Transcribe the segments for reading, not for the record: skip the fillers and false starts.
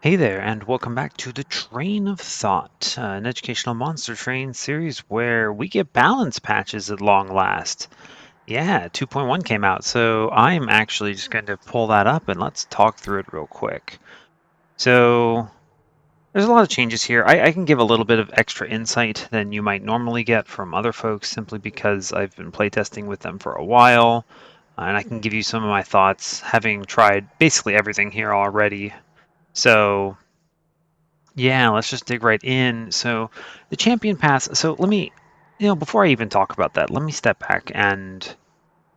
Hey there, and welcome back to the Train of Thought, an educational monster train series where we get balance patches at long last. Yeah, 2.1 came out, so I'm actually just going to pull that up and let's talk through it real quick. So, there's a lot of changes here. I can give a little bit of extra insight than you might normally get from other folks simply because I've been playtesting with them for a while, and I can give you some of my thoughts having tried basically everything here already. So, yeah, let's just dig right in. So, the champion pass. So, let me, before I even talk about that, let me step back and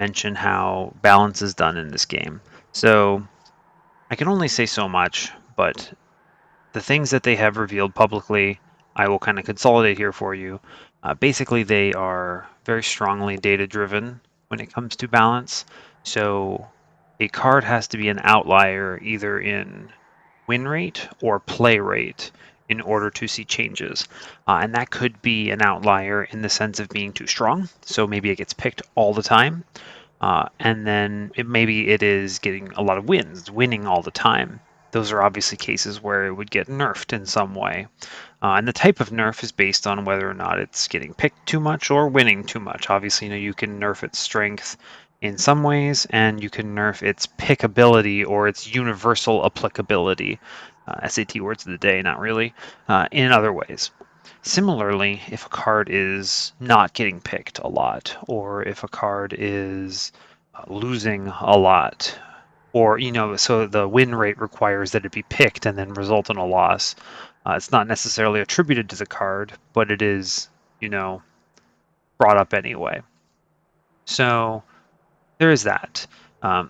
mention how balance is done in this game. So, I can only say so much, but the things that they have revealed publicly, I will kind of consolidate here for you. Basically, they are very strongly data driven when it comes to balance. So, a card has to be an outlier either in win rate or play rate in order to see changes. And that could be an outlier in the sense of being too strong. So maybe it gets picked all the time. And then maybe it is getting a lot of wins, winning all the time. Those are obviously cases where it would get nerfed in some way. And the type of nerf is based on whether or not it's getting picked too much or winning too much. Obviously, you can nerf its strength in some ways, and you can nerf its pickability or its universal applicability. SAT words of the day, not really, in other ways. Similarly, if a card is not getting picked a lot, or if a card is losing a lot, or so the win rate requires that it be picked and then result in a loss. It's not necessarily attributed to the card, but it is brought up anyway. So there is that, and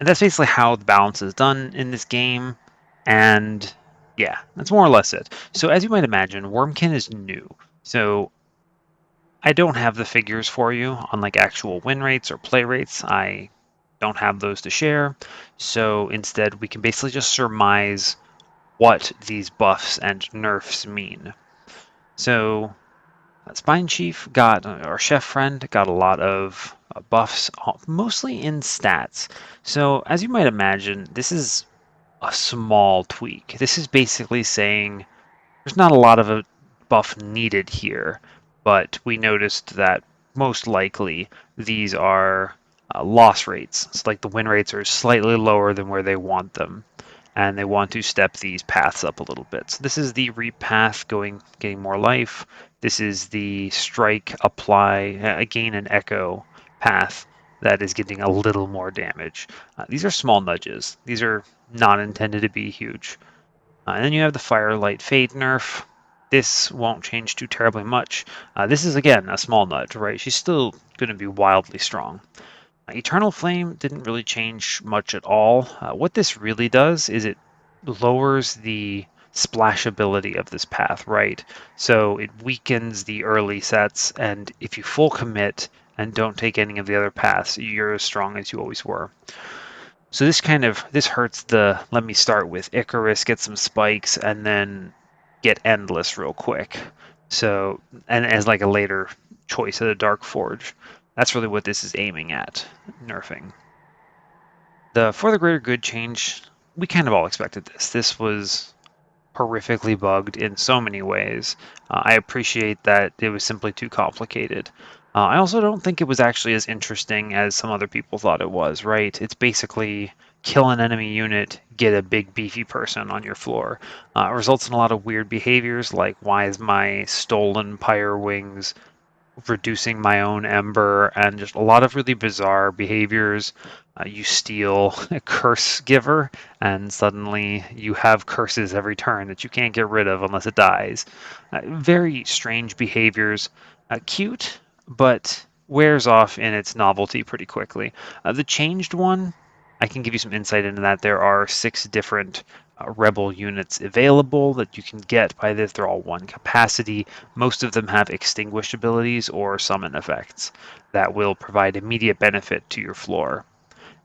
that's basically how the balance is done in this game. And yeah, that's more or less it. So as you might imagine, Wormkin is new. So I don't have the figures for you on like actual win rates or play rates. I don't have those to share. So instead, we can basically just surmise what these buffs and nerfs mean. So Spine Chief got, or Chef Friend got a lot of buffs, mostly in stats. So as you might imagine, this is a small tweak. This is basically saying there's not a lot of a buff needed here, but we noticed that most likely these are loss rates. It's like the win rates are slightly lower than where they want them, and they want to step these paths up a little bit. So this is the reap path getting more life. This is the strike, apply, gain and echo path that is getting a little more damage. These are small nudges. These are not intended to be huge. And then you have the Firelight Fade nerf. This won't change too terribly much. This is, again, a small nudge, right? She's still going to be wildly strong. Eternal Flame didn't really change much at all. What this really does is it lowers the splashability of this path, right? So it weakens the early sets, and if you full commit and don't take any of the other paths, you're as strong as you always were. So this hurts the let me start with Icarus, get some spikes, and then get endless real quick. So and as like a later choice of the Dark Forge. That's really what this is aiming at, nerfing. The For the Greater Good change, we kind of all expected this. This was horrifically bugged in so many ways. I appreciate that it was simply too complicated. I also don't think it was actually as interesting as some other people thought it was, right? It's basically kill an enemy unit, get a big beefy person on your floor. It results in a lot of weird behaviors like why is my stolen pyre wings reducing my own ember, and just a lot of really bizarre behaviors. You steal a curse giver, and suddenly you have curses every turn that you can't get rid of unless it dies. Very strange behaviors. Cute, but wears off in its novelty pretty quickly. The changed one, I can give you some insight into that. There are 6 different rebel units available that you can get by this. They're all one capacity. Most of them have extinguished abilities or summon effects that will provide immediate benefit to your floor.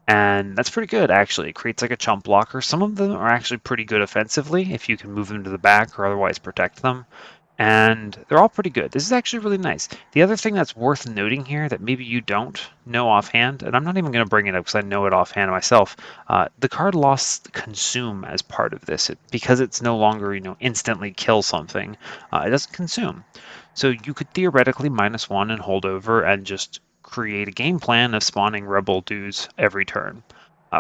And that's pretty good, actually. It creates like a chump blocker. Some of them are actually pretty good offensively if you can move them to the back or otherwise protect them. and they're all pretty good. This is actually really nice. The other thing that's worth noting here that maybe you don't know offhand, and I'm not even going to bring it up because I know it offhand myself, the card lost consume as part of this. Because it's no longer, instantly kill something, it doesn't consume. So you could theoretically -1 and hold over and just create a game plan of spawning rebel dudes every turn.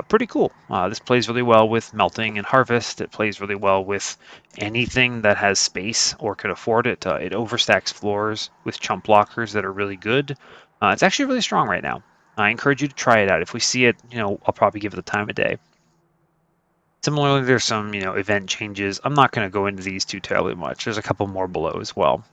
Pretty cool. This plays really well with melting and harvest. It plays really well with anything that has space or could afford it. It overstacks floors with chump blockers that are really good. It's actually really strong right now. I encourage you to try it out. If we see it, I'll probably give it the time of day. Similarly, there's some, event changes. I'm not going to go into these too terribly much. There's a couple more below as well.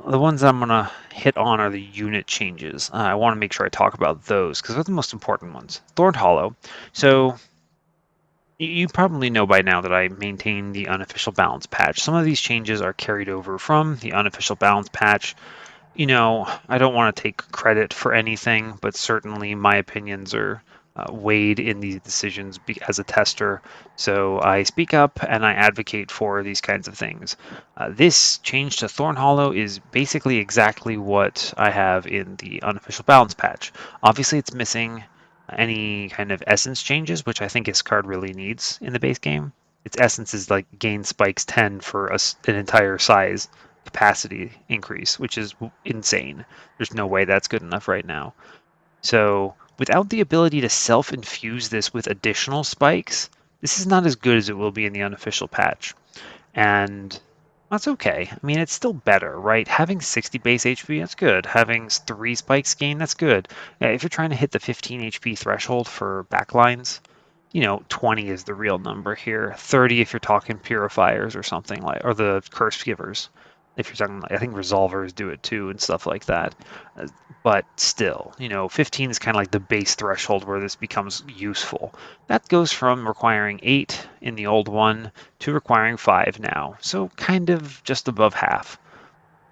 The ones I'm going to hit on are the unit changes. I want to make sure I talk about those because they're the most important ones. Thorned Hollow. So you probably know by now that I maintain the unofficial balance patch. Some of these changes are carried over from the unofficial balance patch. I don't want to take credit for anything, but certainly my opinions are weighed in these decisions as a tester. So I speak up and I advocate for these kinds of things. This change to Thorn Hollow is basically exactly what I have in the unofficial balance patch. Obviously, it's missing any kind of essence changes, which I think this card really needs in the base game. Its essence is like gain spikes 10 for an entire size capacity increase, which is insane. There's no way that's good enough right now. So without the ability to self-infuse this with additional spikes, this is not as good as it will be in the unofficial patch. And that's okay. I mean, it's still better, right? Having 60 base HP, that's good. Having 3 spikes gain, that's good. If you're trying to hit the 15 HP threshold for backlines, 20 is the real number here. 30 if you're talking purifiers or something like, or the curse givers. If you're talking, like, I think resolvers do it too and stuff like that. Uh, But still, 15 is kind of like the base threshold where this becomes useful. That goes from requiring 8 in the old one to requiring 5 now. So kind of just above half.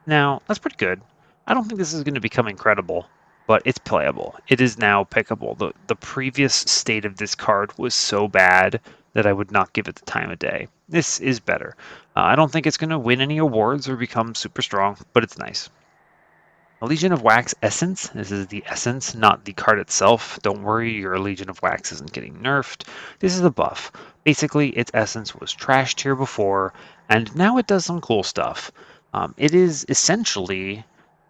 Now, that's pretty good. I don't think this is going to become incredible, but it's playable. It is now pickable. The previous state of this card was so bad that I would not give it the time of day. This is better. I don't think it's going to win any awards or become super strong, but it's nice. A Legion of Wax Essence. This is the essence, not the card itself. Don't worry, your Legion of Wax isn't getting nerfed. This is the buff. Basically, its essence was trashed here before, and now it does some cool stuff. It is essentially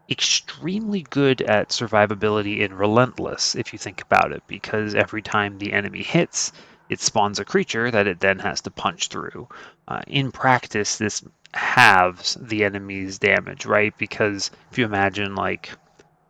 extremely good at survivability in Relentless, if you think about it, because every time the enemy hits, it spawns a creature that it then has to punch through. In practice, this halves the enemy's damage, right? Because if you imagine, like,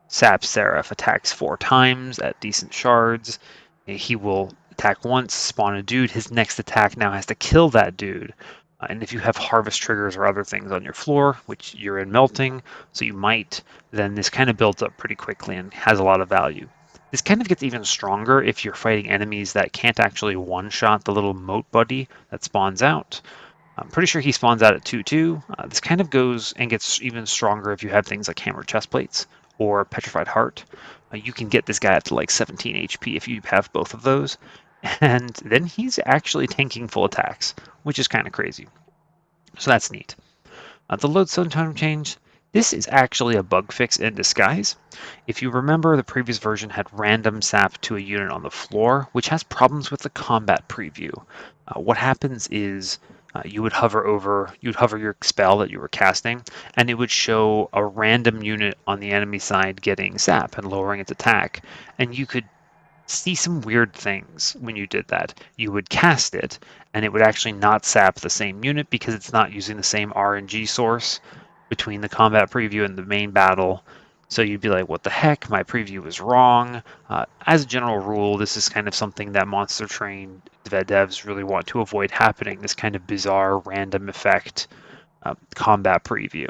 Sap Seraph attacks 4 times at decent shards, he will attack once, spawn a dude, his next attack now has to kill that dude. And if you have harvest triggers or other things on your floor, which you're in melting, so you might, then this kind of builds up pretty quickly and has a lot of value. This kind of gets even stronger if you're fighting enemies that can't actually one-shot the little moat buddy that spawns out. I'm pretty sure he spawns out at 2/2. This kind of goes and gets even stronger if you have things like hammer chest plates or petrified heart. You can get this guy up to like 17 HP if you have both of those. And then he's actually tanking full attacks, which is kind of crazy. So that's neat. The lodestone totem change. This is actually a bug fix in disguise. If you remember, the previous version had random sap to a unit on the floor, which has problems with the combat preview. What happens is you would hover your spell that you were casting, and it would show a random unit on the enemy side getting sap and lowering its attack. And you could see some weird things when you did that. You would cast it, and it would actually not sap the same unit because it's not using the same RNG source between the combat preview and the main battle. So you'd be like, what the heck? My preview was wrong. As a general rule, this is kind of something that Monster Train devs really want to avoid happening, this kind of bizarre random effect combat preview.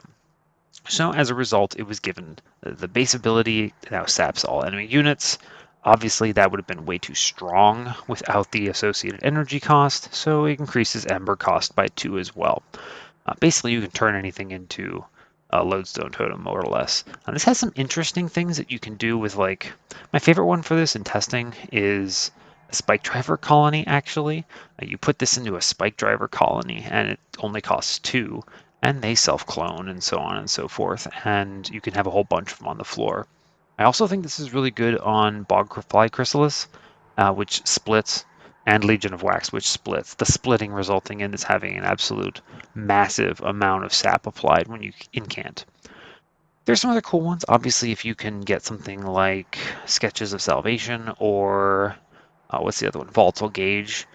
So as a result, it was given the base ability that now saps all enemy units. Obviously, that would have been way too strong without the associated energy cost, so it increases Ember cost by 2 as well. Basically, you can turn anything into a lodestone totem, more or less. This has some interesting things that you can do with, like, my favorite one for this in testing is a spike driver colony, actually. You put this into a spike driver colony, and it only costs 2, and they self-clone and so on and so forth, and you can have a whole bunch of them on the floor. I also think this is really good on Bogfly Chrysalis, which splits, and Legion of Wax, which splits. The splitting resulting in this having an absolute massive amount of sap applied when you incant. There's some other cool ones. Obviously, if you can get something like Sketches of Salvation or what's the other one? Volatile Gauge,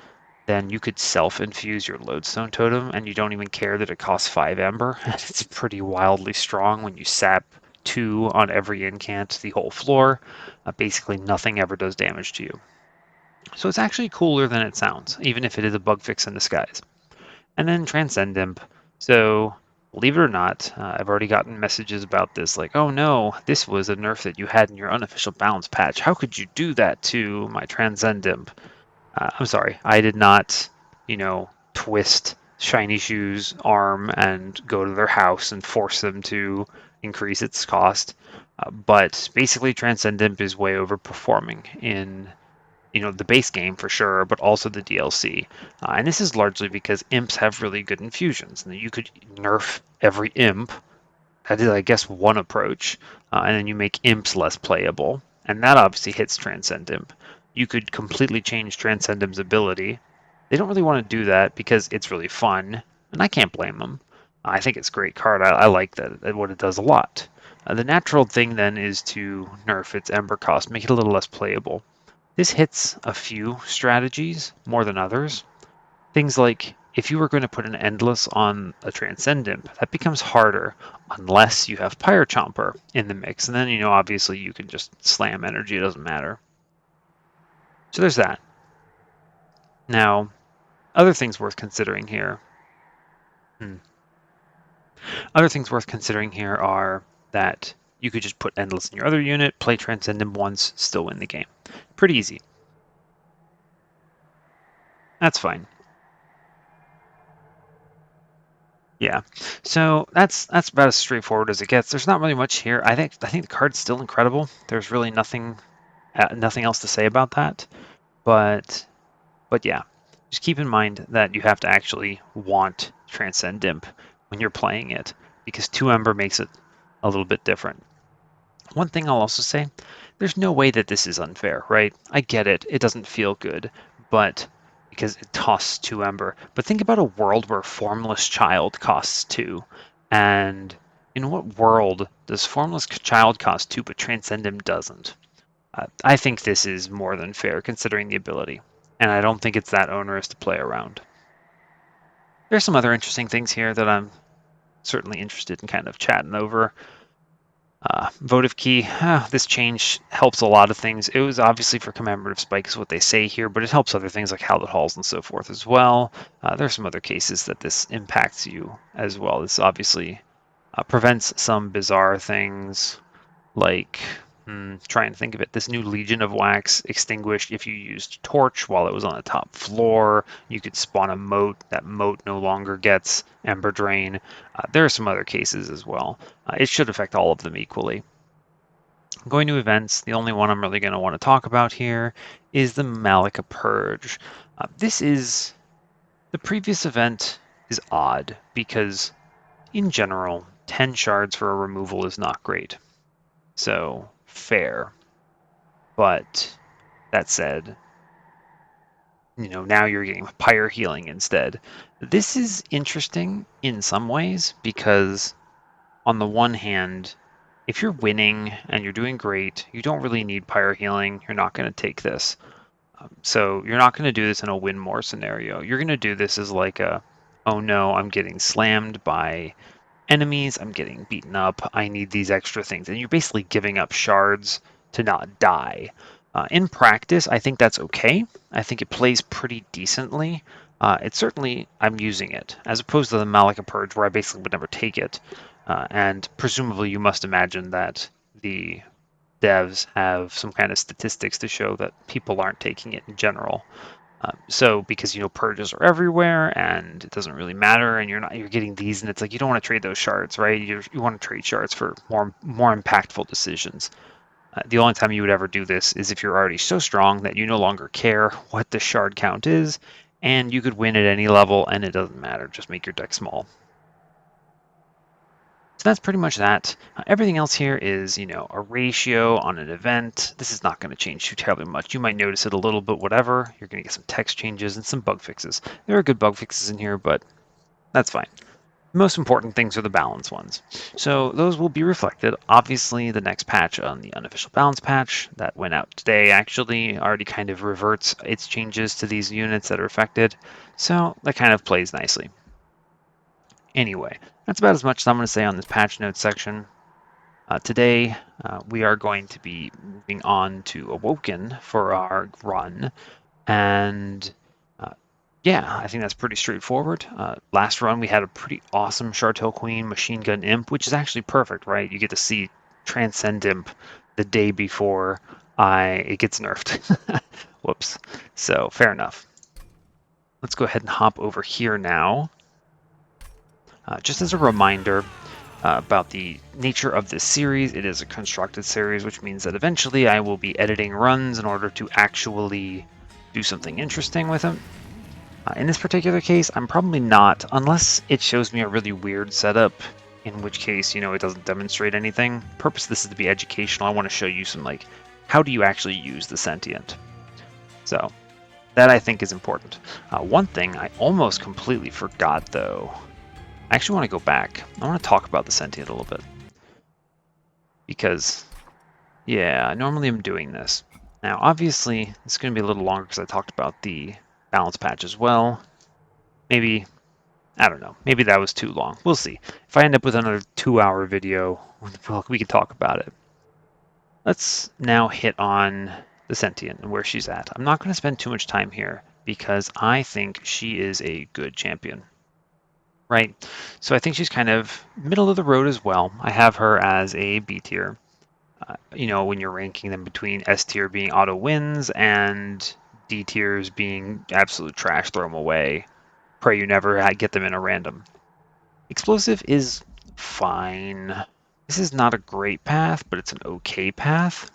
then you could self-infuse your Lodestone Totem, and you don't even care that it costs 5 Ember. It's pretty wildly strong when you sap 2 on every incant the whole floor. Basically, nothing ever does damage to you. So it's actually cooler than it sounds, even if it is a bug fix in disguise. And then Transcend Imp. So, believe it or not, I've already gotten messages about this, like, oh no, this was a nerf that you had in your unofficial balance patch. How could you do that to my Transcend Imp? I'm sorry, I did not, twist Shiny Shoe's arm and go to their house and force them to increase its cost. But basically, Transcend Imp is way overperforming in the base game for sure, but also the DLC. And this is largely because imps have really good infusions. And you could nerf every imp. That is, I guess, one approach. And then you make imps less playable. And that obviously hits Transcend Imp. You could completely change Transcend Imp's ability. They don't really want to do that because it's really fun. And I can't blame them. I think it's a great card. I like that what it does a lot. The natural thing then is to nerf its Ember cost, make it a little less playable. This hits a few strategies more than others. Things like if you were going to put an Endless on a Transcendent, that becomes harder unless you have Pyre Chomper in the mix. And then, obviously you can just slam energy, it doesn't matter. So there's that. Now, other things worth considering here. Other things worth considering here are that you could just put Endless in your other unit, play Transcendent once, still win the game. Pretty easy. That's fine. Yeah, so that's about as straightforward as it gets. There's not really much here. I think the card's still incredible. There's really nothing else to say about that. But yeah, just keep in mind that you have to actually want Transcend Imp when you're playing it, because 2 Ember makes it a little bit different. One thing I'll also say, there's no way that this is unfair, right? I get it. It doesn't feel good, but because it costs 2 Ember. But think about a world where Formless Child costs 2. And in what world does Formless Child cost 2 but Transcendent doesn't? I think this is more than fair considering the ability. And I don't think it's that onerous to play around. There's some other interesting things here that I'm certainly interested in kind of chatting over. Votive key, this change helps a lot of things. It was obviously for commemorative spike is what they say here, but it helps other things like Hallowed Halls and so forth as well. There's some other cases that this impacts you as well. This obviously prevents some bizarre things like, trying to think of it, this new Legion of Wax extinguished if you used Torch while it was on the top floor. You could spawn a moat. That moat no longer gets Ember Drain. There are some other cases as well. It should affect all of them equally. Going to events, the only one I'm really going to want to talk about here is the Malika Purge. The previous event is odd because in general, 10 shards for a removal is not great. So, fair. But that said, now you're getting pyre healing instead. This is interesting in some ways because, on the one hand, if you're winning and you're doing great, you don't really need pyre healing. You're not going to take this. So you're not going to do this in a win more scenario. You're going to do this as like oh no, I'm getting slammed by enemies, I'm getting beaten up, I need these extra things. And you're basically giving up shards to not die. In practice, I think that's okay. I think it plays pretty decently. I'm using it, as opposed to the Malika Purge, where I basically would never take it. And presumably, you must imagine that the devs have some kind of statistics to show that people aren't taking it in general. So because purges are everywhere and it doesn't really matter, and you're getting these, and it's like you don't want to trade those shards, right? You want to trade shards for more impactful decisions. The only time you would ever do this is if you're already so strong that you no longer care what the shard count is, and you could win at any level, and it doesn't matter. Just make your deck small. So that's pretty much that. Everything else here is, a ratio on an event. This is not going to change too terribly much. You might notice it a little bit, whatever. You're going to get some text changes and some bug fixes. There are good bug fixes in here, but that's fine. The most important things are the balance ones. So those will be reflected. Obviously, the next patch on the unofficial balance patch that went out today actually already kind of reverts its changes to these units that are affected. So that kind of plays nicely. Anyway, that's about as much as I'm going to say on this patch notes section. Today, we are going to be moving on to Awoken for our run, and uh, yeah, I think that's pretty straightforward. Last run, we had a pretty awesome Chartel Queen Machine Gun Imp, which is actually perfect, right? You get to see Transcend Imp the day before it gets nerfed. Whoops. So, fair enough. Let's go ahead and hop over here now. Just as a reminder, about the nature of this series. It is a constructed series, which means that eventually I will be editing runs in order to actually do something interesting with them. In this particular case, I'm probably not, unless it shows me a really weird setup, in which case, it doesn't demonstrate anything. The purpose of this is to be educational. I want to show you some, how do you actually use the Sentient? So, that I think is important. One thing I almost completely forgot, though, I actually want to go back. I want to talk about the Sentient a little bit. Because, yeah, normally I'm doing this. Now, obviously, it's going to be a little longer because I talked about the balance patch as well. Maybe, I don't know, maybe that was too long. We'll see. If I end up with another 2-hour video, we can talk about it. Let's now hit on the Sentient and where she's at. I'm not going to spend too much time here because I think she is a good champion. Right? So I think she's kind of middle of the road as well. I have her as a B tier. When you're ranking them between S tier being auto wins and D tiers being absolute trash, throw them away. Pray you never get them in a random. Explosive is fine. This is not a great path, but it's an okay path.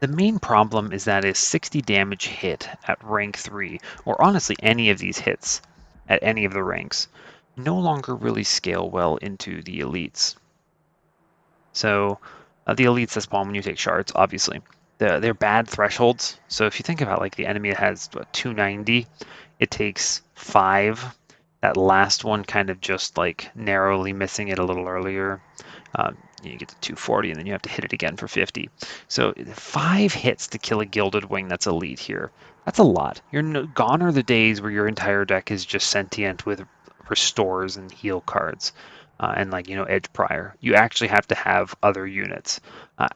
The main problem is that a 60 damage hit at rank 3, or honestly any of these hits at any of the ranks, no longer really scale well into the elites. So the elites that spawn when you take shards, obviously, they're bad thresholds. So if you think about the enemy that has 290, it takes 5. That last one kind of just narrowly missing it a little earlier. You get to 240 and then you have to hit it again for 50. So 5 hits to kill a Gilded Wing that's elite here. That's a lot. Gone are the days where your entire deck is just sentient with restores and heal cards. And Edge Prior. You actually have to have other units.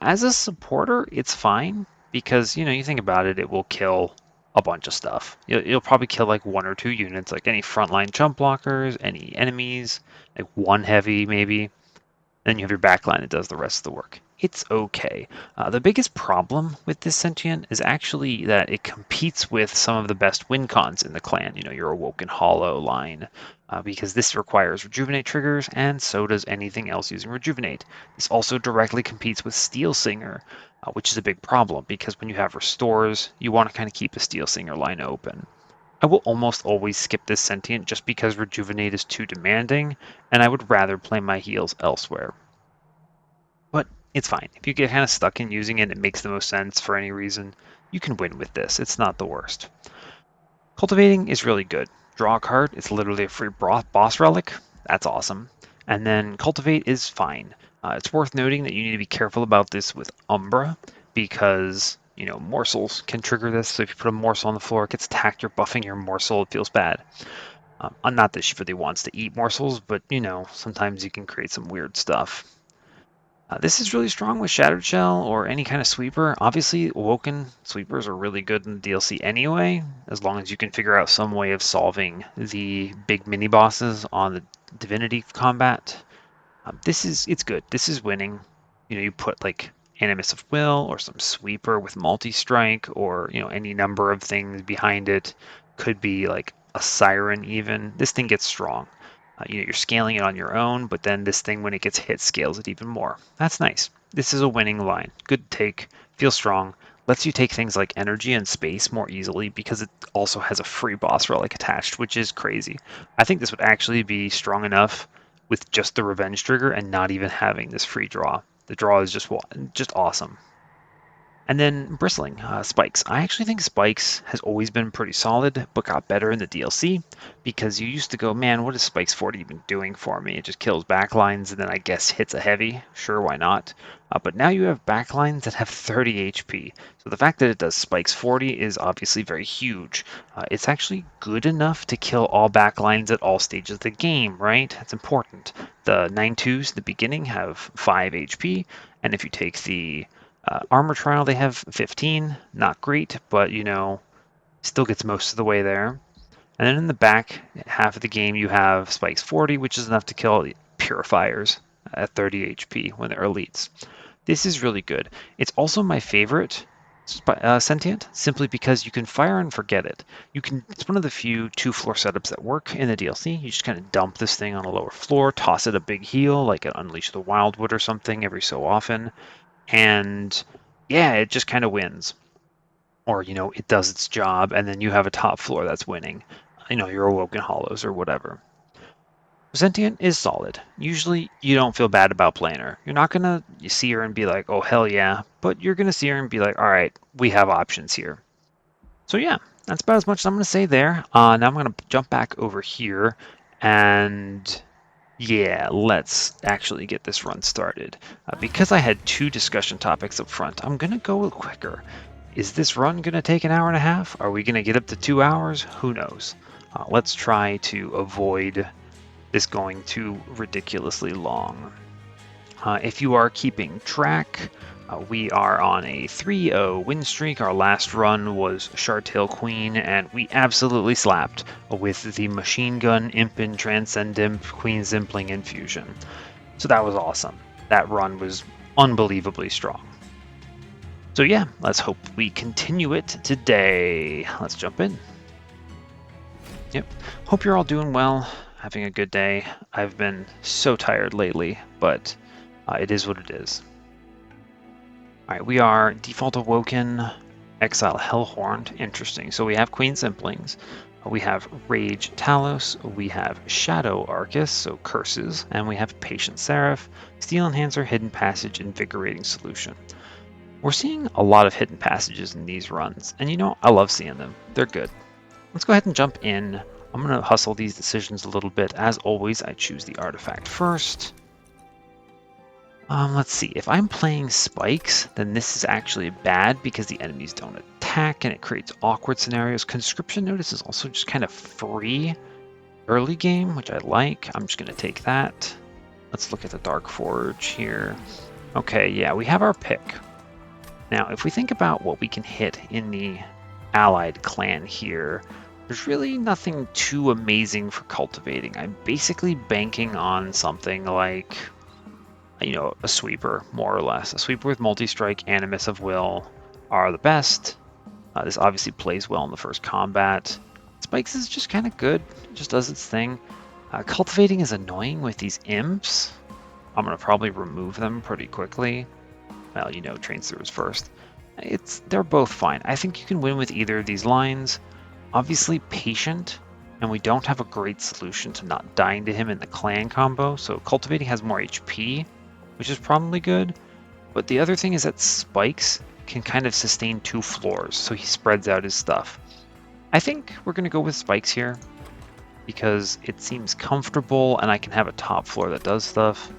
As a supporter, it's fine because you think about it, it will kill a bunch of stuff. You'll probably kill 1 or 2 units, like any frontline jump blockers, any enemies, 1 heavy maybe. Then you have your backline that does the rest of the work. It's okay. The biggest problem with this Sentient is actually that it competes with some of the best win cons in the clan, your Awoken Hollow line, because this requires Rejuvenate triggers, and so does anything else using Rejuvenate. This also directly competes with Steel Singer, which is a big problem, because when you have restores, you want to kind of keep the Steel Singer line open. I will almost always skip this Sentient just because Rejuvenate is too demanding, and I would rather play my heals elsewhere. But it's fine. If you get kind of stuck in using it, it makes the most sense for any reason, you can win with this. It's not the worst. Cultivating is really good. Draw a card, it's literally a free boss relic. That's awesome. And then Cultivate is fine. It's worth noting that you need to be careful about this with Umbra because morsels can trigger this. So if you put a morsel on the floor, it gets attacked, you're buffing your morsel, it feels bad. Not that she really wants to eat morsels, but sometimes you can create some weird stuff. This is really strong with Shattered Shell or any kind of sweeper. Obviously, Awoken sweepers are really good in the DLC anyway, as long as you can figure out some way of solving the big mini bosses on the Divinity combat. It's good. This is winning. You put Animus of Will or some sweeper with multi-strike or any number of things behind it. Could be a siren even. This thing gets strong. You're scaling it on your own, but then this thing, when it gets hit, scales it even more. That's nice. This is a winning line. Good take. Feels strong. Lets you take things like energy and space more easily because it also has a free boss relic attached, which is crazy. I think this would actually be strong enough with just the revenge trigger and not even having this free draw. The draw is just awesome. And then bristling, spikes. I actually think spikes has always been pretty solid, but got better in the DLC because you used to go, man, what is spikes 40 even doing for me? It just kills backlines and then I guess hits a heavy. Sure, why not? But now you have backlines that have 30 HP. So the fact that it does spikes 40 is obviously very huge. It's actually good enough to kill all backlines at all stages of the game, right? That's important. The 9-2s at the beginning have 5 HP, and if you take the armor trial, they have 15. Not great, but still gets most of the way there. And then in the back half of the game, you have spikes 40, which is enough to kill purifiers at 30 HP when they're elites. This is really good. It's also my favorite Sentient, simply because you can fire and forget it. It's one of the few 2-floor setups that work in the DLC. You just kind of dump this thing on a lower floor, toss it a big heal, like an Unleash the Wildwood or something every so often, and yeah, it just kind of wins. Or, it does its job, and then you have a top floor that's winning. Your Awoken Hollows or whatever. Sentient is solid. Usually, you don't feel bad about playing her. You're not going to see her and be like, oh, hell yeah. But you're going to see her and be like, all right, we have options here. So yeah, that's about as much as I'm going to say there. Now I'm going to jump back over here and yeah, let's actually get this run started. Because I had 2 discussion topics up front, I'm going to go quicker. Is this run going to take an hour and a half? Are we going to get up to 2 hours? Who knows? Let's try to avoid this going too ridiculously long. If you are keeping track, we are on a 3-0 win streak. Our last run was Shardtail Queen, and we absolutely slapped with the Machine Gun Impin Transcendent Queen Zimpling Infusion. So that was awesome. That run was unbelievably strong. So yeah, let's hope we continue it today. Let's jump in. Yep. Hope you're all doing well, having a good day. I've been so tired lately, but it is what it is. All right, we are default Awoken, Exile Hellhorned. Interesting. So we have Queen Zimplings, we have Rage Talos, we have Shadow Arcus, so Curses, and we have Patient Seraph, Steel Enhancer, Hidden Passage, Invigorating Solution. We're seeing a lot of hidden passages in these runs, and I love seeing them. They're good. Let's go ahead and jump in. I'm going to hustle these decisions a little bit. As always, I choose the artifact first. Let's see. If I'm playing spikes, then this is actually bad because the enemies don't attack and it creates awkward scenarios. Conscription Notice is also just kind of free early game, which I like. I'm just going to take that. Let's look at the Dark Forge here. Okay, yeah, we have our pick. Now, if we think about what we can hit in the allied clan here, there's really nothing too amazing for cultivating. I'm basically banking on something like, a sweeper, more or less. A sweeper with multi-strike, Animus of Will are the best. This obviously plays well in the first combat. Spikes is just kind of good. It just does its thing. Cultivating is annoying with these imps. I'm going to probably remove them pretty quickly. Well, train throughs first. They're both fine. I think you can win with either of these lines. Obviously patient, and we don't have a great solution to not dying to him in the clan combo, so cultivating has more HP, which is probably good. But the other thing is that spikes can kind of sustain 2 floors, so he spreads out his stuff. I think we're going to go with spikes here because it seems comfortable and I can have a top floor that does stuff.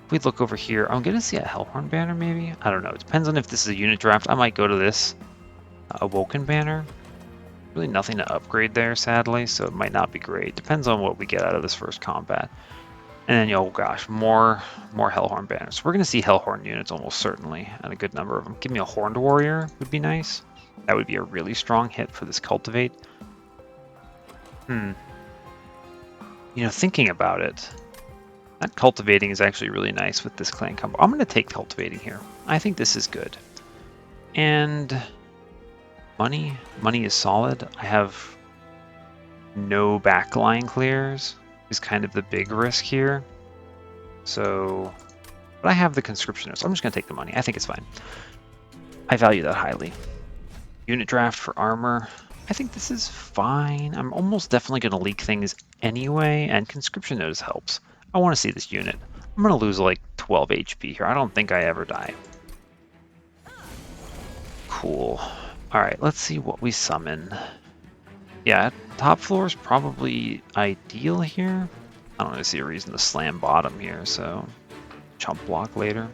If we look over here, I'm going to see a Hellhorn banner maybe? I don't know. It depends on if this is a unit draft. I might go to this Awoken banner. Really nothing to upgrade there, sadly, so it might not be great. Depends on what we get out of this first combat. And then, oh gosh, more Hellhorn banners. We're going to see Hellhorn units almost certainly, and a good number of them. Give me a Horned Warrior would be nice. That would be a really strong hit for this Cultivate. Thinking about it, that Cultivating is actually really nice with this clan combo. I'm going to take Cultivating here. I think this is good. And money is solid. I have no backline clears is kind of the big risk here. So, but I have the conscription, so I'm just going to take the money. I think it's fine. I value that highly. Unit draft for armor. I think this is fine. I'm almost definitely going to leak things anyway, and conscription notice helps. I want to see this unit. I'm going to lose like 12 HP here. I don't think I ever die. Cool. Alright, let's see what we summon. Yeah, top floor is probably ideal here. I don't really see a reason to slam bottom here, so chump block later.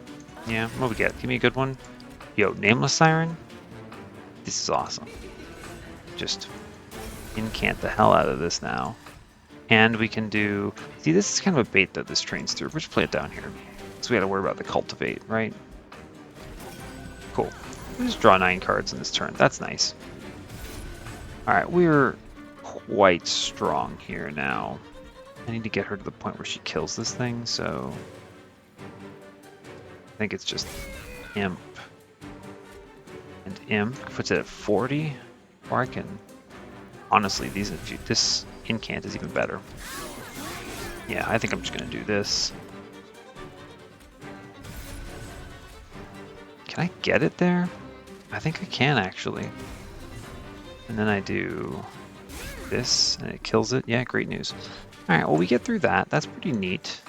Yeah, what we get? Give me a good one. Yo, Nameless Siren? This is awesome. Just incant the hell out of this now. And we can do... See, this is kind of a bait that this trains through. We'll just play it down here. So we gotta worry about the Cultivate, right? Cool. We just draw 9 cards in this turn. That's nice. Alright, we're quite strong here now. I need to get her to the point where she kills this thing, so... I think it's just Imp. And Imp puts it at 40. Or I can... Honestly, this incant is even better. Yeah, I think I'm just going to do this. Can I get it there? I think I can, actually. And then I do this, and it kills it. Yeah, great news. Alright, well, we get through that. That's pretty neat.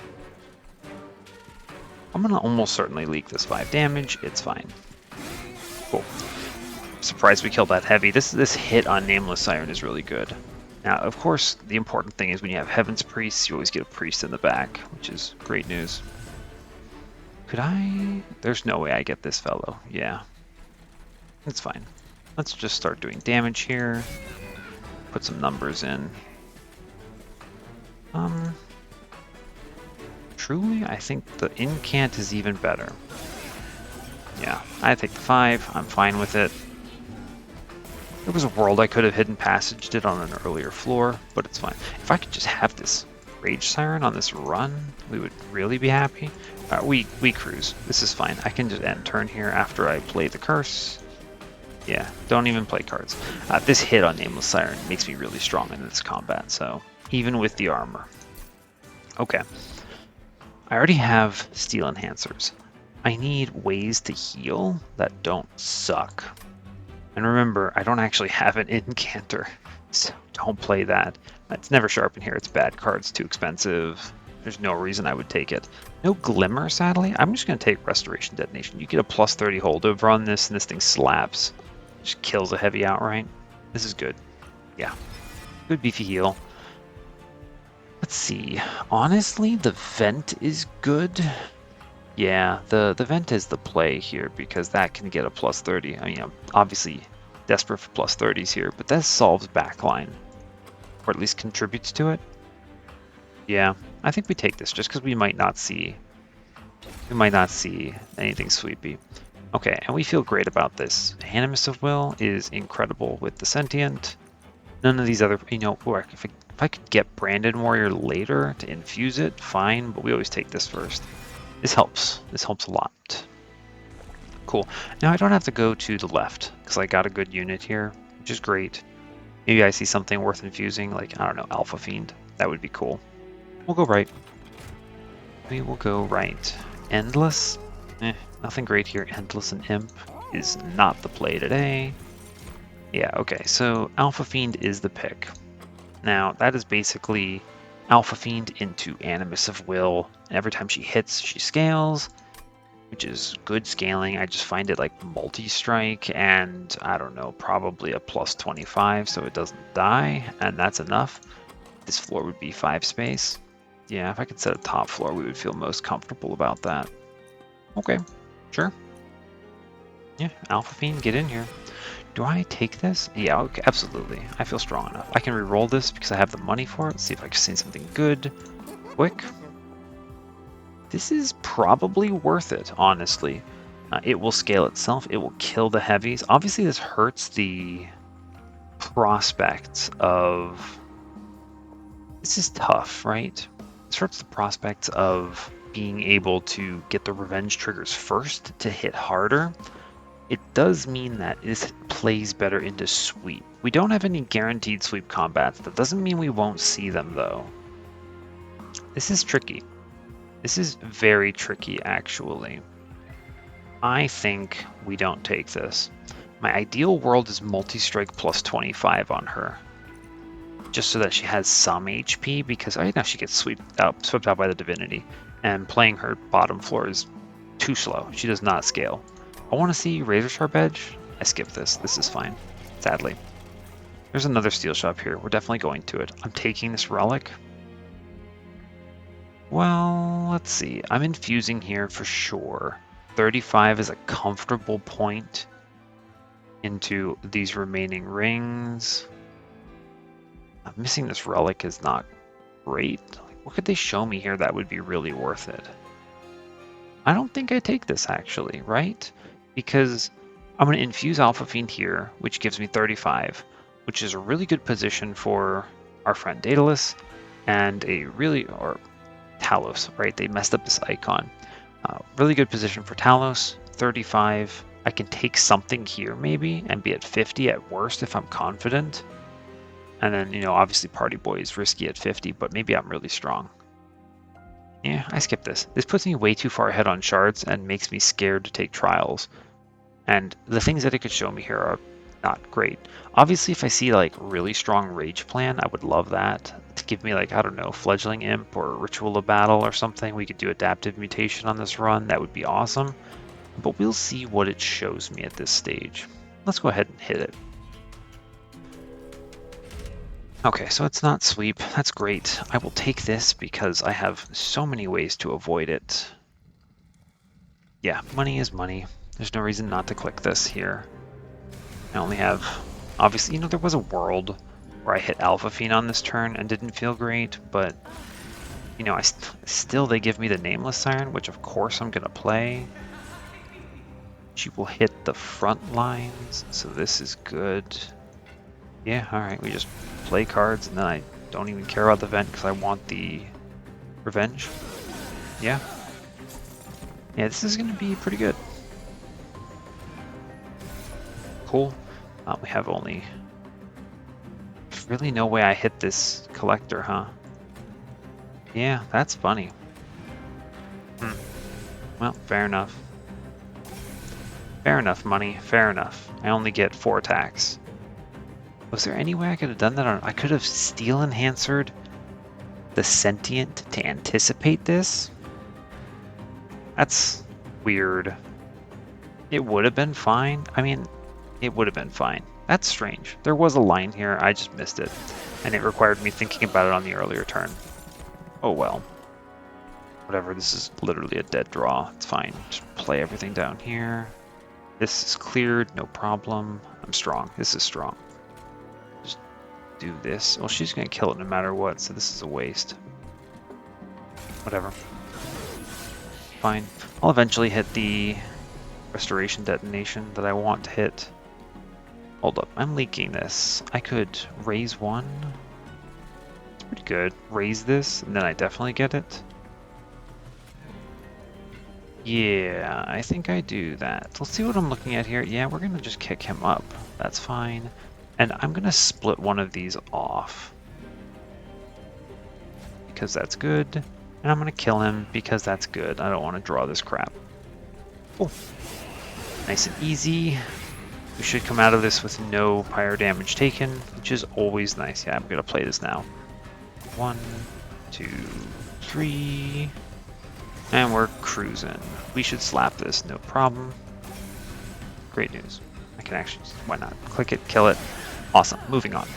I'm going to almost certainly leak this 5 damage. It's fine. Cool. Surprised we killed that heavy. This hit on Nameless Siren is really good. Now, of course, the important thing is when you have Heaven's Priests, you always get a priest in the back, which is great news. Could I? There's no way I get this fellow. Yeah. It's fine. Let's just start doing damage here. Put some numbers in. Truly, I think the incant is even better. Yeah, I take the 5. I'm fine with it. There was a world I could have hidden passaged it on an earlier floor, but it's fine. If I could just have this Rage Siren on this run, we would really be happy. We cruise. This is fine. I can just end turn here after I play the curse. Yeah, don't even play cards. This hit on Nameless Siren makes me really strong in this combat, so even with the armor. Okay. I already have Steel Enhancers. I need ways to heal that don't suck. And remember, I don't actually have an Incanter, so don't play that. It's never sharp in here. It's bad cards, too expensive. There's no reason I would take it. No Glimmer, sadly. I'm just going to take Restoration Detonation. You get a plus 30 holdover on this, and this thing slaps. Just kills a heavy outright. This is good. Yeah. Good beefy heal. Let's see. Honestly, the Vent is good. Yeah, the Vent is the play here because that can get a plus 30. I mean, I'm obviously desperate for plus 30s here, but that solves backline. Or at least contributes to it. Yeah, I think we take this just because we might not see anything sweepy. Okay, and we feel great about this. Animus of Will is incredible with the Sentient. None of these other, if I could get Branded Warrior later to infuse it, fine, but we always take this first. This helps. This helps a lot. Cool. Now I don't have to go to the left because I got a good unit here, which is great. Maybe I see something worth infusing, like, I don't know, Alpha Fiend. That would be cool. We'll go right. We will go right. Endless? Nothing great here. Endless and Imp is not the play today. Yeah, okay, so Alpha Fiend is the pick. Now, that is basically Alpha Fiend into Animus of Will. And every time she hits, she scales, which is good scaling. I just find it like multi-strike and, I don't know, probably a plus 25 so it doesn't die, and that's enough. This floor would be 5 space. Yeah, if I could set a top floor, we would feel most comfortable about that. Okay, sure. Yeah, Alpha Fiend, get in here. Do I take this? Yeah, okay, absolutely. I feel strong enough. I can re-roll this because I have the money for it. Let's see if I can see something good. Quick. This is probably worth it, honestly. It will scale itself. It will kill the heavies. Obviously, this hurts the prospects of... This is tough, right? This hurts the prospects of being able to get the revenge triggers first to hit harder. It does mean that this plays better into sweep. We don't have any guaranteed sweep combats. That doesn't mean we won't see them, though. This is tricky. This is very tricky, actually. I think we don't take this. My ideal world is multi-strike plus 25 on her. just so that she has some HP, because right now she gets swept out by the Divinity, and playing her bottom floor is too slow. She does not scale. I want to see Razor Sharp Edge. I skip this. This is fine, sadly. There's another steel shop here. We're definitely going to it. I'm taking this relic. Well, let's see. I'm infusing here for sure. 35 is a comfortable point into these remaining rings. Missing this relic is not great. What could they show me here that would be really worth it? I don't think I take this actually, right? Because I'm going to infuse Alpha Fiend here, which gives me 35, which is a really good position for our friend Daedalus, and or Talos, right? They messed up this icon. Really good position for Talos, 35. I can take something here maybe and be at 50 at worst if I'm confident. And then, you know, obviously Party Boy is risky at 50, but maybe I'm really strong. Yeah, I skip this. This puts me way too far ahead on shards and makes me scared to take trials. And the things that it could show me here are not great. Obviously, if I see like really strong rage plan, I would love that. To give me like, I don't know, Fledgling Imp or Ritual of Battle or something. We could do Adaptive Mutation on this run. That would be awesome. But we'll see what it shows me at this stage. Let's go ahead and hit it. Okay, so it's not sweep. That's great. I will take this because I have so many ways to avoid it. Yeah, money is money. There's no reason not to click this here. I only have... Obviously, you know, there was a world where I hit Alpha Fiend on this turn and didn't feel great, but... You know, still they give me the Nameless Siren, which of course I'm going to play. She will hit the front lines, so this is good. Yeah, alright, we just play cards, and then I don't even care about the vent because I want the revenge. Yeah. Yeah, this is going to be pretty good. Cool. We have only... Really no way I hit this collector, huh? Yeah, that's funny. Well, fair enough. Fair enough, money. Fair enough. I only get 4 attacks. Was there any way I could have done that? I could have Steel Enhancered the Sentient to anticipate this? That's weird. It would have been fine. I mean, it would have been fine. That's strange. There was a line here, I just missed it. And it required me thinking about it on the earlier turn. Oh well. Whatever, this is literally a dead draw. It's fine. Just play everything down here. This is cleared, no problem. I'm strong. This is strong. Just do this. Well, she's going to kill it no matter what, so this is a waste. Whatever. Fine. I'll eventually hit the restoration detonation that I want to hit. Hold up, I'm leaking this. I could raise one. It's pretty good. Raise this, and then I definitely get it. Yeah, I think I do that. Let's see what I'm looking at here. Yeah, we're going to just kick him up. That's fine. And I'm going to split one of these off. Because that's good. And I'm going to kill him because that's good. I don't want to draw this crap. Cool. Nice and easy. We should come out of this with no pyro damage taken, which is always nice. Yeah, I'm going to play this now. 1, 2, 3... And we're cruising. We should slap this, no problem. Great news. I can actually, why not? Click it, kill it. Awesome, moving on.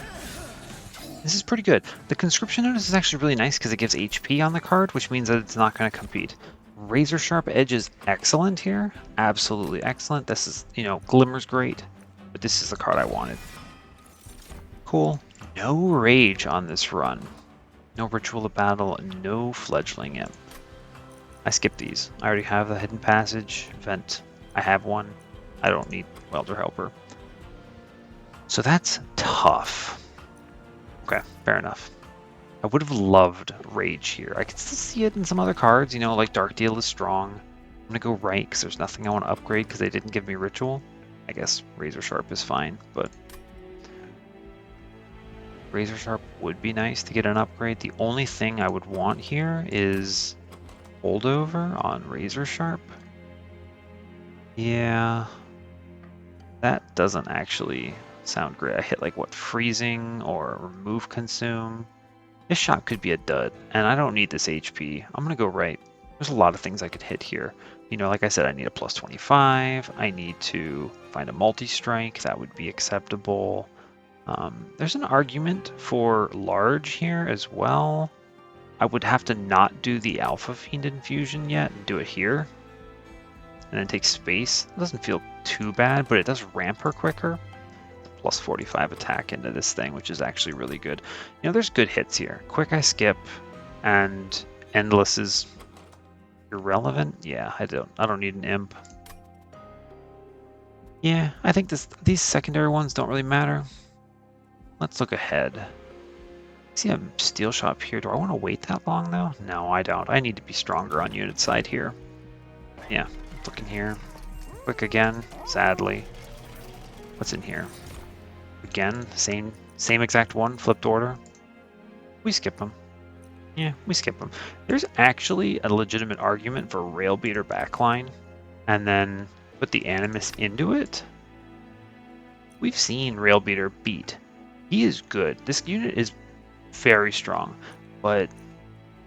This is pretty good. The conscription notice is actually really nice because it gives HP on the card, which means that it's not going to compete. Razor Sharp Edge is excellent here. Absolutely excellent. This is, you know, Glimmer's great, but this is the card I wanted. Cool. No Rage on this run. No Ritual of Battle, no Fledgling Imp. I skip these. I already have the Hidden Passage, Vent. I have one. I don't need Welder Helper. So that's tough. Okay, fair enough. I would have loved Rage here. I could still see it in some other cards, you know, like Dark Deal is strong. I'm going to go right because there's nothing I want to upgrade because they didn't give me Ritual. I guess Razor Sharp is fine, but... Razor Sharp would be nice to get an upgrade. The only thing I would want here is... Holdover on Razor Sharp? Yeah, that doesn't actually sound great. I hit like what, freezing or remove consume. This shot could be a dud, and I don't need this HP. I'm gonna go right. There's a lot of things I could hit here. You know, like I said, I need a plus 25. I need to find a multi-strike. That would be acceptable. There's an argument for large here as well. I would have to not do the Alpha Fiend infusion yet and do it here. And then take space. It doesn't feel too bad, but it does ramp her quicker. Plus 45 attack into this thing, which is actually really good. You know, there's good hits here. Quick I skip, and Endless is irrelevant. Yeah, I don't need an imp. Yeah, I think these secondary ones don't really matter. Let's look ahead. I see a steel shop here. Do I want to wait that long though? No, I don't. I need to be stronger on unit side here. Yeah, looking here. Quick again, sadly. What's in here? Again, same exact one, flipped order. We skip them. Yeah, we skip them. There's actually a legitimate argument for rail beater backline, and then put the Animus into it. We've seen rail beater beat. He is good. This unit is very strong, but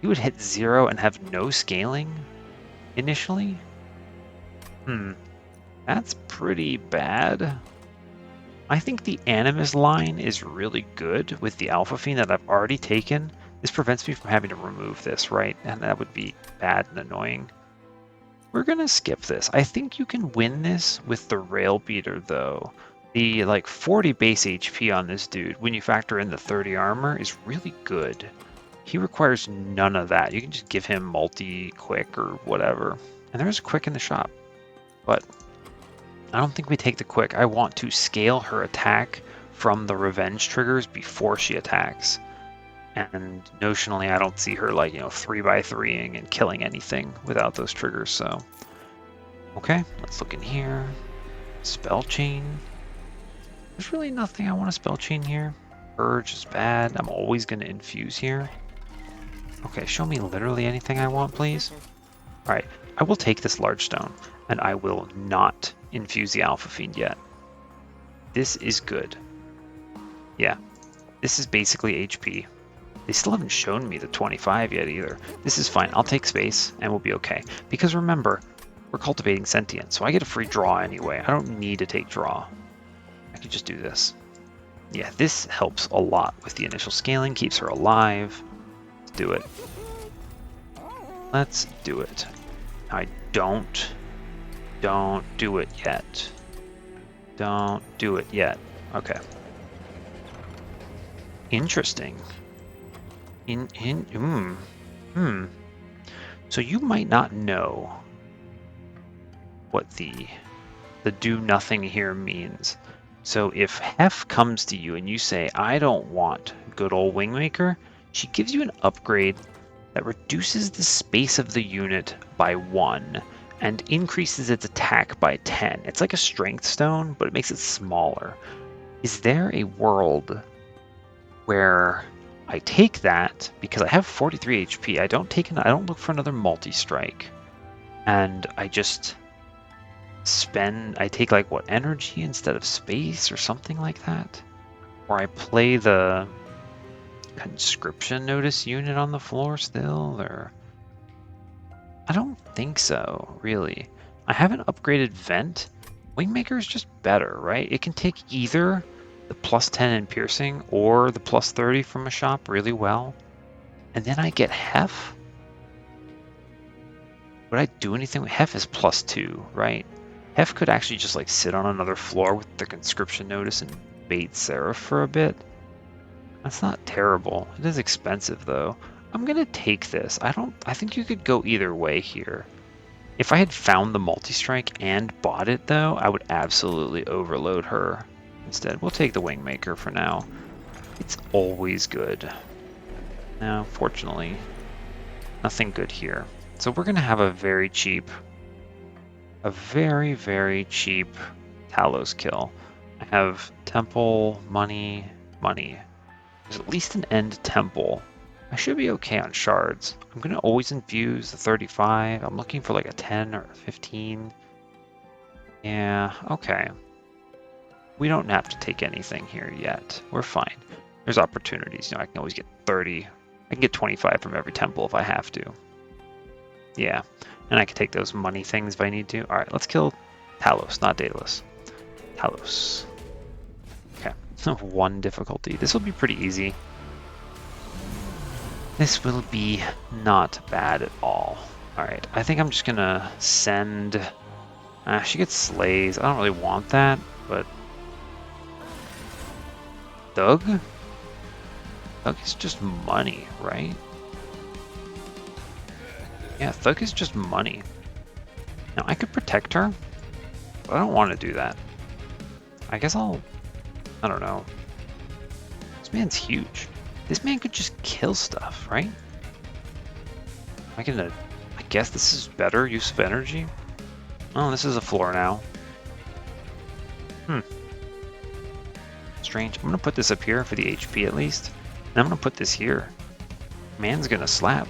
he would hit 0 and have no scaling initially. That's pretty bad. I think the Animus line is really good with the Alpha Fiend that I've already taken. This prevents me from having to remove this, right? And that would be bad and annoying. We're gonna skip this. I think you can win this with the Rail Beater though. The like 40 base HP on this dude, when you factor in the 30 armor, is really good. He requires none of that. You can just give him multi-quick or whatever. And there's a quick in the shop. But I don't think we take the quick. I want to scale her attack from the revenge triggers before she attacks. And notionally, I don't see her like, 3x3ing and killing anything without those triggers, so. Okay, let's look in here. Spell chain. There's really nothing I want to spell chain here. Purge is bad. I'm always going to infuse here. Okay, show me literally anything I want, please. Alright, I will take this large stone, and I will not infuse the Alpha Fiend yet. This is good. Yeah, this is basically HP. They still haven't shown me the 25 yet either. This is fine. I'll take space and we'll be okay. Because remember, we're cultivating sentient, so I get a free draw anyway. I don't need to take draw. I can just do this. Yeah, this helps a lot with the initial scaling, keeps her alive. Let's do it. Let's do it. I don't do it yet. Don't do it yet. Okay. Interesting. So you might not know what the do nothing here means. So if Hef comes to you and you say, I don't want good old Wingmaker, she gives you an upgrade that reduces the space of the unit by 1 and increases its attack by 10. It's like a strength stone, but it makes it smaller. Is there a world where I take that because I have 43 HP. I don't look for another multi-strike, and I just I take like what, energy instead of space or something like that, or I play the conscription notice unit on the floor still, or I don't think so really. I have an upgraded vent. Wingmaker is just better, right? It can take either the plus 10 in piercing or the plus 30 from a shop really well. And then I get Hef. Would I do anything with Hef is plus 2, right? Hef could actually just like sit on another floor with the conscription notice and bait Seraph for a bit. That's not terrible. It is expensive though. I'm gonna take this. I think you could go either way here. If I had found the multi-strike and bought it though, I would absolutely overload her. Instead, we'll take the Wingmaker for now. It's always good. Now, fortunately, nothing good here. So we're gonna have a very, very cheap Talos kill. I have Temple, money. There's at least an end Temple. I should be okay on shards. I'm gonna always infuse the 35. I'm looking for like a 10 or a 15. Yeah, okay. We don't have to take anything here yet. We're fine. There's opportunities. You know, I can always get 30. I can get 25 from every temple if I have to. Yeah, and I can take those money things if I need to. All right, let's kill Talos, not Daedalus. Talos. Okay, 1 difficulty. This will be pretty easy. This will be not bad at all. All right, I think I'm just gonna send... she gets slays. I don't really want that, but... Doug? Doug is just money, right? Yeah, Thug is just money. Now, I could protect her, but I don't want to do that. I guess I don't know. This man's huge. This man could just kill stuff, right? I guess this is better use of energy? Oh, this is a floor now. Strange. I'm going to put this up here for the HP at least. And I'm going to put this here. Man's going to slap.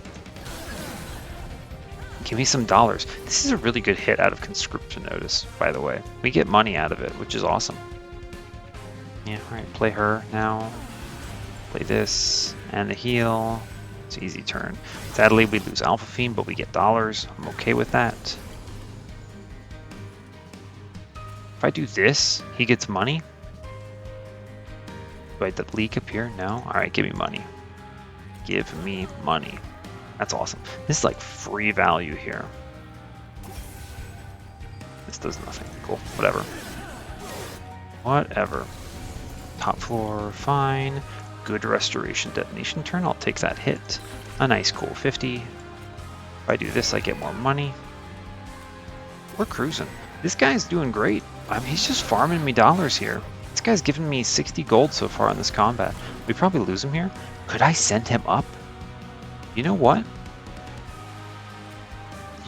Give me some dollars. This is a really good hit out of conscription notice, by the way. We get money out of it, which is awesome. Yeah, alright, play her now. Play this, and the heal. It's an easy turn. Sadly, we lose Alpha Fiend, but we get dollars. I'm okay with that. If I do this, he gets money. Do I have the leak up here? No? Alright, give me money. Give me money. That's awesome. This is like free value here. This does nothing. Cool. Whatever. Whatever. Top floor, fine. Good restoration detonation turn. I'll take that hit. A nice cool 50. If I do this, I get more money. We're cruising. This guy's doing great. I mean, he's just farming me dollars here. This guy's given me 60 gold so far in this combat. We probably lose him here. Could I send him up? You know what?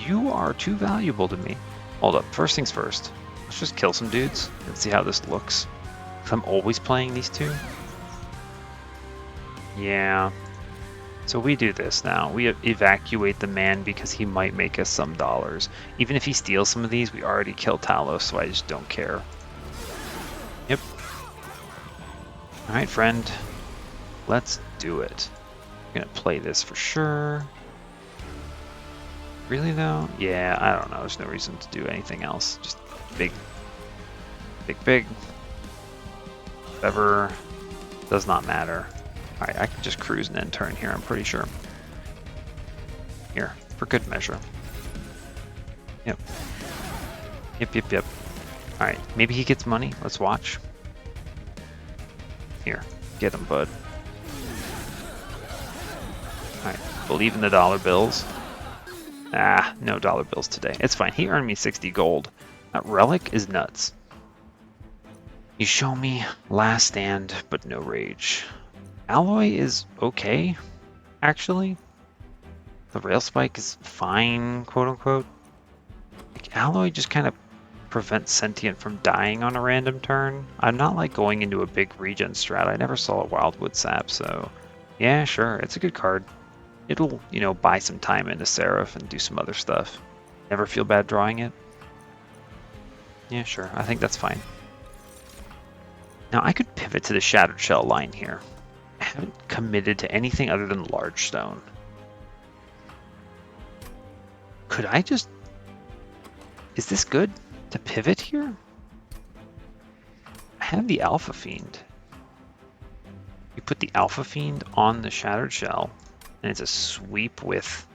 You are too valuable to me. Hold up. First things first. Let's just kill some dudes and see how this looks. If I'm always playing these two. Yeah. So we do this now. We evacuate the man because he might make us some dollars. Even if he steals some of these, we already killed Talos, so I just don't care. Yep. Alright, friend. Let's do it. I'm gonna play this for sure. Really though? Yeah, I don't know. There's no reason to do anything else. Just big. Whatever. Does not matter. Alright, I can just cruise and end turn here, I'm pretty sure. Here, for good measure. Yep. Yep. Alright, maybe he gets money. Let's watch. Here, get him, bud. Alright, believe in the dollar bills. Ah, no dollar bills today. It's fine. He earned me 60 gold. That relic is nuts. You show me last stand, but no rage. Alloy is okay, actually. The rail spike is fine, quote unquote. Like, Alloy just kind of prevents Sentient from dying on a random turn. I'm not like going into a big regen strat. I never saw a Wildwood Sap, so yeah, sure, it's a good card. It'll, you know, buy some time into Seraph and do some other stuff. Never feel bad drawing it. Yeah, sure, I think that's fine. Now I could pivot to the Shattered Shell line here. I haven't committed to anything other than Large Stone. Could I just... Is this good to pivot here? I have the Alpha Fiend. You put the Alpha Fiend on the Shattered Shell, and it's a sweep with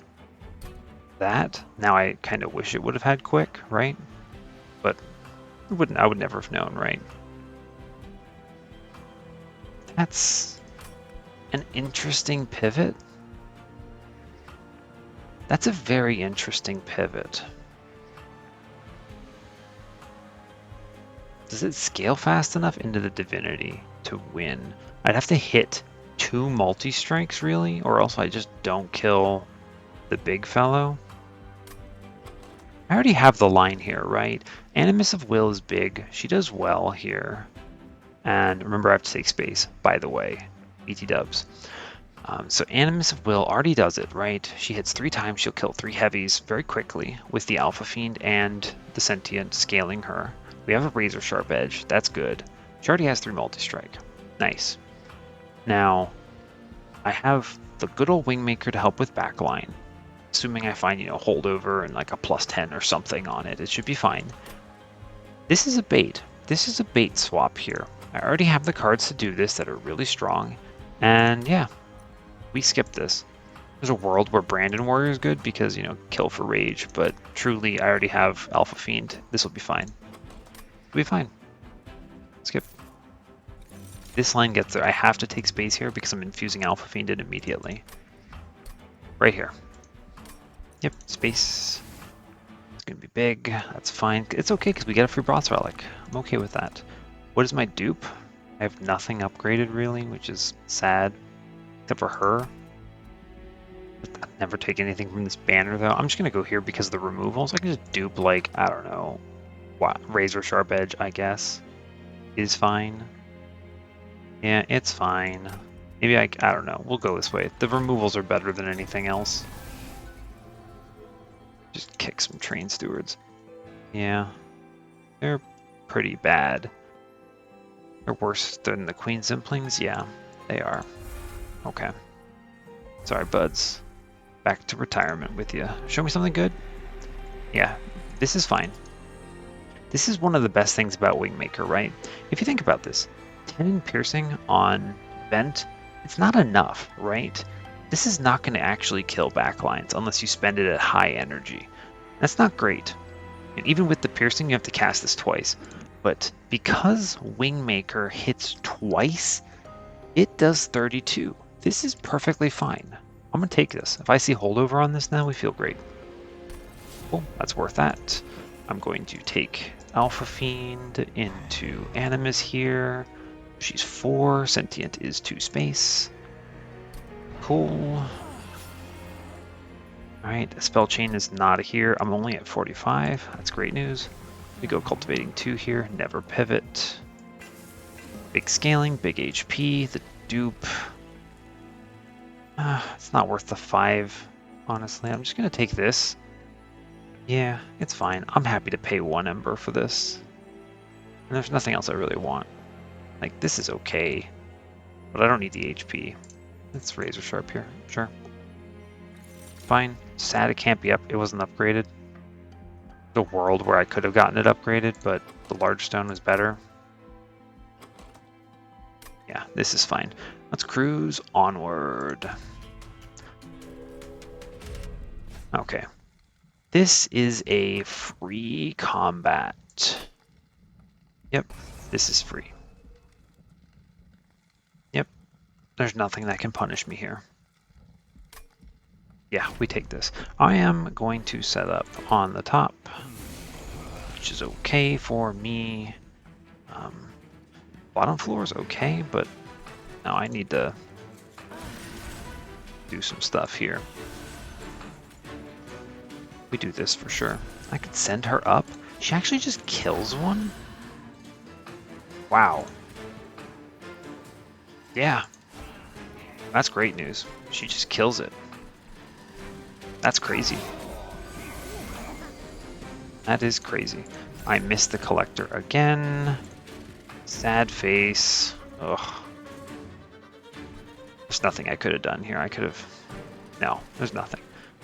that. Now I kind of wish it would have had quick, right? But I would never have known, right? That's an interesting pivot. That's a very interesting pivot. Does it scale fast enough into the Divinity to win? I'd have to hit 2 multi-strikes, really, or else I just don't kill the big fellow. I already have the line here, right? Animus of Will is big. She does well here. And remember, I have to take space, by the way. BT dubs. So Animus of Will already does it, right? She hits 3 times, she'll kill 3 heavies very quickly with the Alpha Fiend and the Sentient scaling her. We have a Razor Sharp Edge, that's good. She already has 3 multi-strike. Nice. Now, I have the good old Wingmaker to help with backline. Assuming I find, holdover and like a +10 or something on it, it should be fine. This is a bait. This is a bait swap here. I already have the cards to do this that are really strong. And yeah, we skip this. There's a world where Brandon Warrior is good because, kill for rage, but truly I already have Alpha Fiend. This will be fine. It'll be fine. Skip. This line gets there. I have to take space here because I'm infusing Alpha Fiend in immediately. Right here. Yep, space. It's going to be big. That's fine. It's okay because we get a free Bronze Relic. I'm okay with that. What is my dupe? I have nothing upgraded really, which is sad. Except for her. I'd never take anything from this banner though. I'm just going to go here because of the removals. I can just dupe like, I don't know, Razor Sharp Edge, I guess. Is fine. Yeah, it's fine. Maybe I don't know. We'll go this way. The removals are better than anything else. Just kick some train stewards. Yeah, they're pretty bad. They're worse than the Queen Zimplings? Yeah, they are. Okay. Sorry, buds. Back to retirement with you. Show me something good? Yeah, this is fine. This is one of the best things about Wingmaker, right? If you think about this, 10 in piercing on Vent, it's not enough, right? This is not going to actually kill backlines unless you spend it at high energy. That's not great. And even with the piercing, you have to cast this twice. But because Wingmaker hits twice, it does 32. This is perfectly fine. I'm going to take this. If I see holdover on this now, we feel great. Cool, that's worth that. I'm going to take Alpha Fiend into Animus here. She's 4. Sentient is 2 space. Cool. Alright, Spell Chain is not here. I'm only at 45. That's great news. We go Cultivating 2 here. Never pivot. Big scaling, big HP. The dupe. It's not worth the 5, honestly. I'm just going to take this. Yeah, it's fine. I'm happy to pay 1 Ember for this. And there's nothing else I really want. Like, this is okay. But I don't need the HP. It's Razor Sharp here. Sure. Fine. Sad it can't be up. It wasn't upgraded. The world where I could have gotten it upgraded, but the large stone was better. Yeah, this is fine. Let's cruise onward. Okay. This is a free combat. Yep, this is free. Yep, there's nothing that can punish me here. Yeah, we take this. I am going to set up on the top, which is okay for me. Bottom floor is okay, but now I need to do some stuff here. We do this for sure. I could send her up. She actually just kills one? Wow. Yeah. That's great news. She just kills it. That's crazy. That is crazy. I missed the collector again. Sad face. Ugh. There's nothing I could have done here. I could have... No, there's nothing.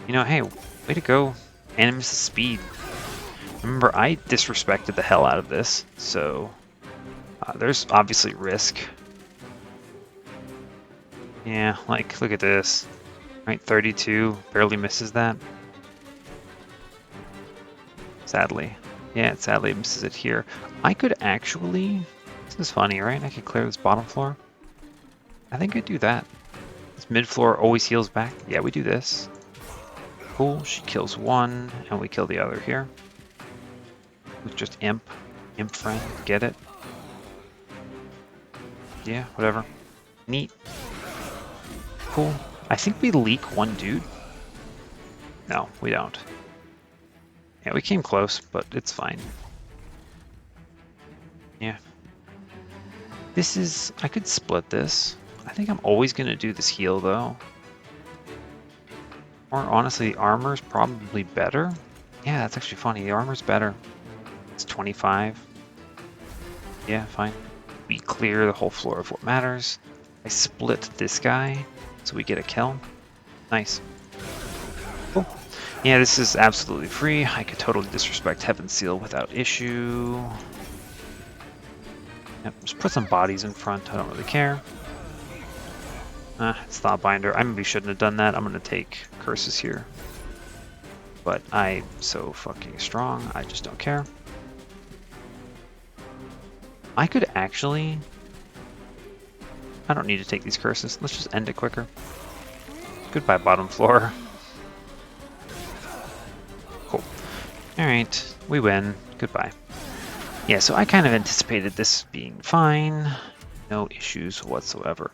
Hey, way to go. Animus' speed. Remember, I disrespected the hell out of this, so there's obviously risk. Yeah, like, look at this. Right, 32, barely misses that. Sadly. Yeah, it sadly misses it here. I could actually... This is funny, right? I could clear this bottom floor. I think I'd do that. This mid floor always heals back. Yeah, we do this. Cool, she kills one, and we kill the other here. With just Imp. Imp friend, get it? Yeah, whatever. Neat. Cool. I think we leak one dude. No, we don't. Yeah, we came close, but it's fine. Yeah. This is... I could split this. I think I'm always going to do this heal, though. Or honestly, the armor's probably better. Yeah, that's actually funny. The armor's better. It's 25. Yeah, fine. We clear the whole floor of what matters. I split this guy, so we get a kill. Nice. Cool. Yeah, this is absolutely free. I could totally disrespect Heaven's Seal without issue. Yep, just put some bodies in front. I don't really care. It's not binder. I maybe shouldn't have done that. I'm gonna take curses here. But I'm so fucking strong, I just don't care. I could actually... I don't need to take these curses. Let's just end it quicker. Goodbye, bottom floor. Cool. Alright, we win. Goodbye. Yeah, so I kind of anticipated this being fine. No issues whatsoever.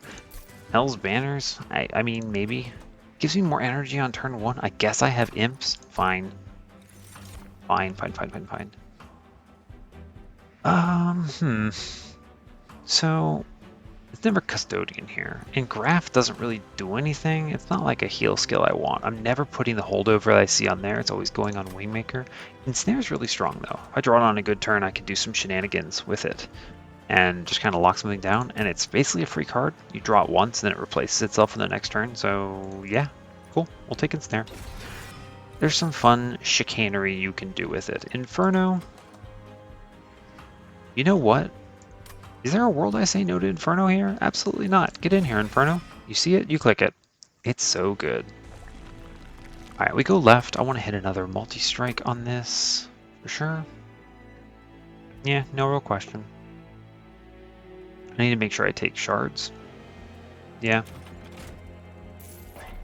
Hell's Banners? I mean, maybe. Gives me more energy on turn 1. I guess I have imps. Fine. Fine. So, it's never Custodian here. And Graph doesn't really do anything. It's not like a heal skill I want. I'm never putting the holdover that I see on there. It's always going on Wingmaker. Ensnare's really strong, though. If I draw it on a good turn, I can do some shenanigans with it. And just kind of lock something down. And it's basically a free card. You draw it once, and then it replaces itself in the next turn. So, yeah. Cool. We'll take Ensnare. There's some fun chicanery you can do with it. Inferno. You know what? Is there a world I say no to Inferno here? Absolutely not. Get in here, Inferno. You see it? You click it. It's so good. Alright, we go left. I want to hit another multi-strike on this. For sure. Yeah, no real question. I need to make sure I take shards. Yeah.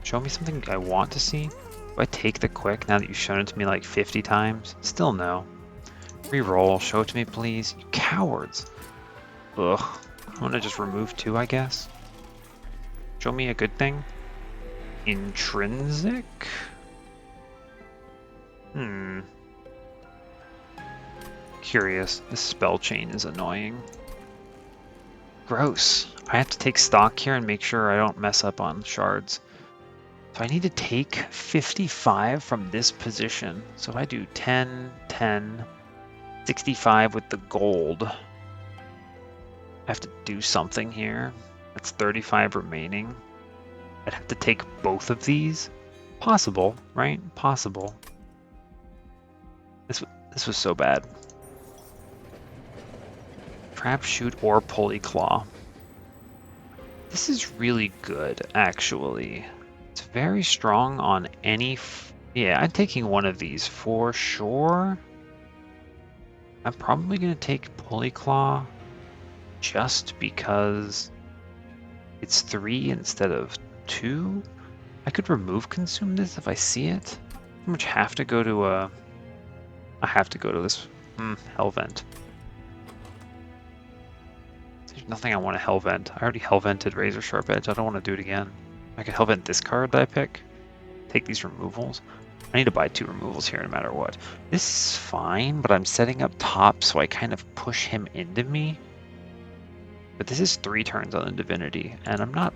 Show me something I want to see. Do I take the quick now that you've shown it to me like 50 times? Still no. Reroll. Show it to me, please. You cowards. Ugh. I'm gonna just remove 2, I guess. Show me a good thing. Intrinsic? Curious. This spell chain is annoying. Gross. I have to take stock here and make sure I don't mess up on shards. So I need to take 55 from this position. So if I do 10, 10, 65 with the gold, I have to do something here. That's 35 remaining. I'd have to take both of these. Possible, right? Possible. This was so bad. Trap, shoot, or pulley claw. This is really good, actually. It's very strong on any... yeah, I'm taking one of these for sure. I'm probably going to take pulley claw just because it's 3 instead of 2. I could remove consume this if I see it. I much have to go to a... I have to go to this Hellvent. There's nothing I want to Hellvent. I already Hellvented Razor Sharp Edge. I don't want to do it again. I could Hellvent this card that I pick. Take these removals. I need to buy 2 removals here no matter what. This is fine, but I'm setting up top so I kind of push him into me. But this is 3 turns on the Divinity, and I'm not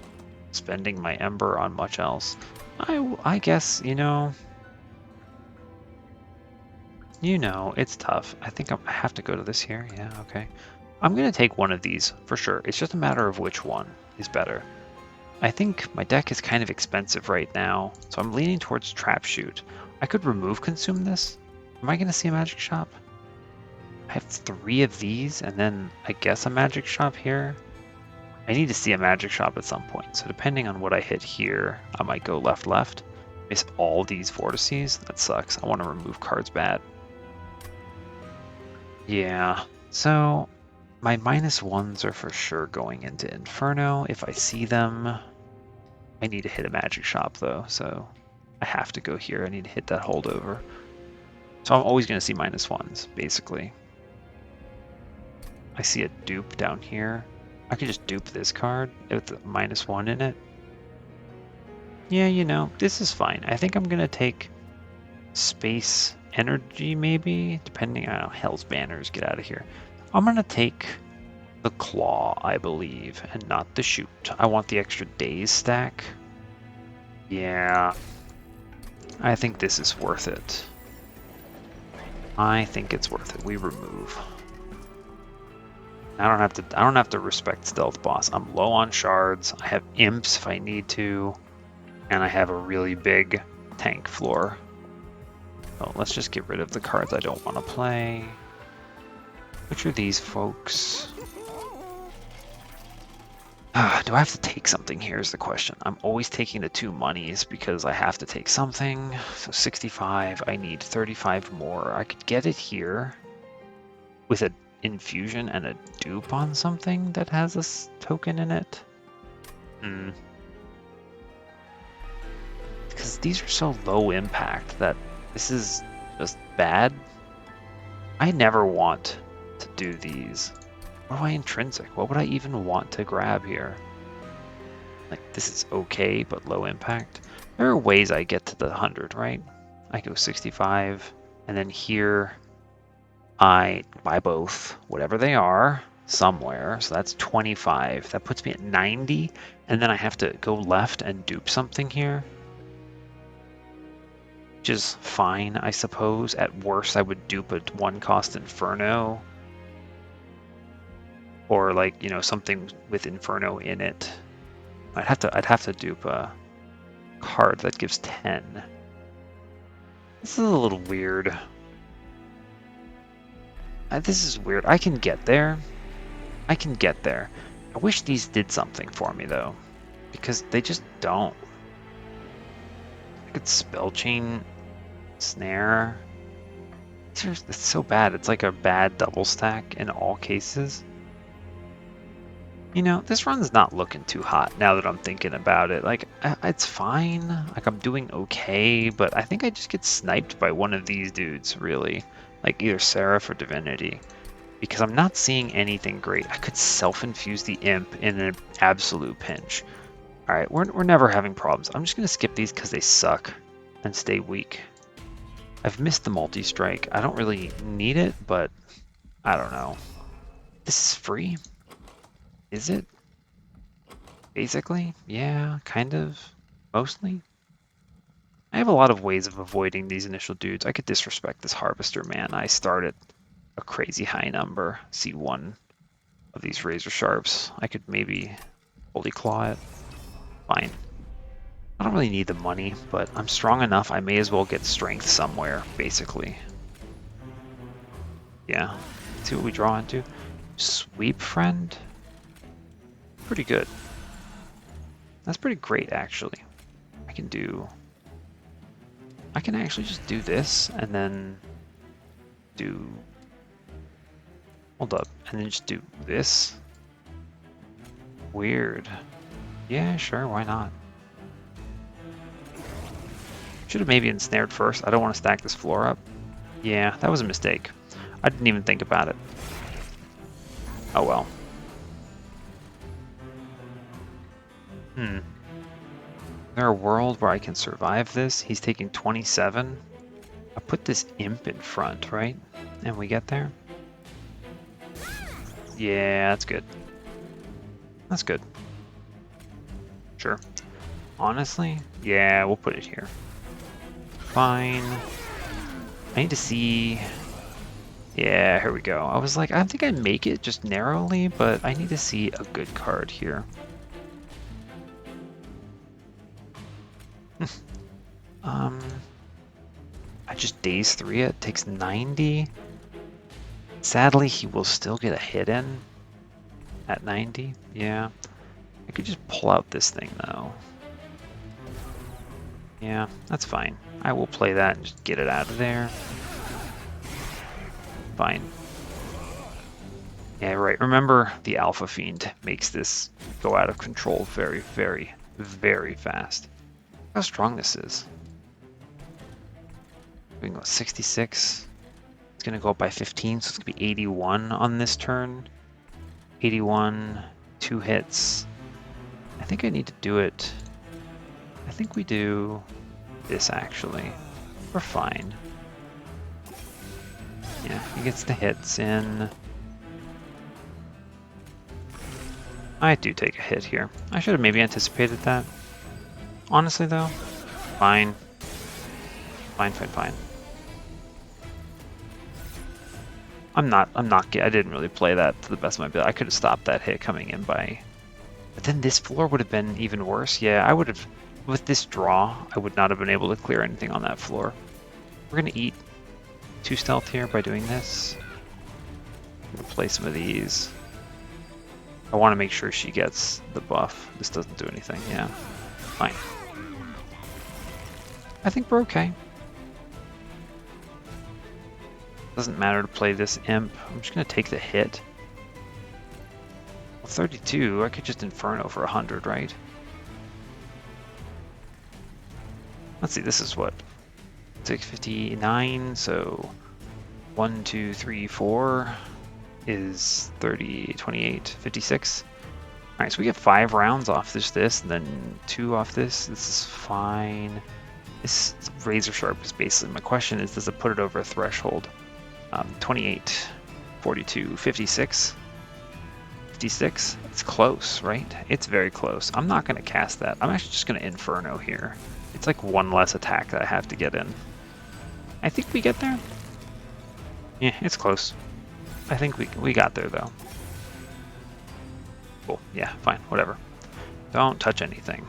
spending my Ember on much else. I guess, you know, it's tough. I think I have to go to this here. Yeah, okay. I'm going to take one of these for sure. It's just a matter of which one is better. I think my deck is kind of expensive right now, so I'm leaning towards Trap Shoot. I could remove Consume this. Am I going to see a Magic Shop? I have 3 of these, and then I guess a Magic Shop here. I need to see a Magic Shop at some point, so depending on what I hit here, I might go left. Miss all these Vortices. That sucks. I want to remove cards bad. Yeah, so my -1s are for sure going into Inferno. If I see them, I need to hit a Magic Shop though, so I have to go here. I need to hit that holdover. So I'm always going to see -1s, basically. I see a dupe down here. I could just dupe this card with the -1 in it. Yeah, you know, this is fine. I think I'm going to take Space Energy, maybe, depending on Hell's Banners. Get out of here. I'm going to take the Claw, I believe, and not the Shoot. I want the extra days stack. Yeah. I think this is worth it. I think it's worth it. We remove. I don't have to respect Stealth Boss. I'm low on shards. I have imps if I need to, and I have a really big tank floor. So let's just get rid of the cards I don't want to play. Which are these folks? Do I have to take something here is the question. I'm always taking the 2 monies because I have to take something. So 65, I need 35 more. I could get it here with an infusion and a dupe on something that has a token in it. Because these are so low impact that this is just bad. I never want to do these. What do I intrinsic? What would I even want to grab here? Like, this is okay, but low impact. There are ways I get to the 100, right? I go 65, and then here I buy both, whatever they are, somewhere. So that's 25. That puts me at 90, and then I have to go left and dupe something here. Which is fine, I suppose. At worst, I would dupe a 1-cost Inferno. Or like, you know, something with Inferno in it. I'd have to dupe a card that gives 10. This is a little weird. This is weird. I can get there. I can get there. I wish these did something for me though, because they just don't. I could spell chain snare. It's so bad. It's like a bad double stack in all cases. You know, this run's not looking too hot now that I'm thinking about it. Like, it's fine. Like, I'm doing okay, but I think I just get sniped by one of these dudes, really. Like, either Seraph or Divinity. Because I'm not seeing anything great. I could self-infuse the Imp in an absolute pinch. Alright, we're never having problems. I'm just going to skip these because they suck and stay weak. I've missed the multi-strike. I don't really need it, but I don't know. This is free? Is it? Basically? Yeah, kind of. Mostly? I have a lot of ways of avoiding these initial dudes. I could disrespect this Harvester, man. I start at a crazy high number. See one of these Razor Sharps. I could maybe Holy Claw it. Fine. I don't really need the money, but I'm strong enough. I may as well get strength somewhere, basically. Yeah. Let's see what we draw into. Sweep Friend? Pretty good. That's pretty great, actually. I can actually just do this, and then do... Hold up. And then just do this. Weird. Yeah, sure, why not? Should have maybe ensnared first. I don't want to stack this floor up. Yeah, that was a mistake. I didn't even think about it. Oh well. Is there a world where I can survive this? He's taking 27. I put this imp in front, right? And we get there? Yeah, that's good. That's good. Sure. Honestly, yeah, we'll put it here. Fine. I need to see... Yeah, here we go. I was like, I think I make it just narrowly, but I need to see a good card here. I just daze 3 it, takes 90. Sadly, he will still get a hit in at 90. Yeah. I could just pull out this thing though. Yeah, that's fine. I will play that and just get it out of there. Fine. Yeah, right. Remember, the Alpha Fiend makes this go out of control very, very, very fast. Look how strong this is. We can go 66. It's going to go up by 15, so it's going to be 81 on this turn. 81, 2 hits. I think I need to do it. I think we do this, actually. We're fine. Yeah, he gets the hits in. I do take a hit here. I should have maybe anticipated that. Honestly, though, fine. Fine, fine, fine. I didn't really play that to the best of my ability. I could have stopped that hit coming in by... But then this floor would have been even worse. Yeah, I would have... With this draw, I would not have been able to clear anything on that floor. We're going to eat 2 stealth here by doing this. I'm going to play some of these. I want to make sure she gets the buff. This doesn't do anything. Yeah, fine. I think we're okay. Doesn't matter to play this imp. I'm just going to take the hit. Well, 32, I could just Inferno for 100, right? Let's see, this is what? 659, so 1, 2, 3, 4 is 30, 28, 56. Alright, so we get 5 rounds off this, and then 2 off this. This is fine. This razor sharp is basically, my question is, does it put it over a threshold? 28, 42, 56. 56? It's close, right? It's very close. I'm not going to cast that. I'm actually just going to Inferno here. It's like 1 less attack that I have to get in. I think we get there. Yeah, it's close. I think we got there, though. Cool. Yeah, fine. Whatever. Don't touch anything.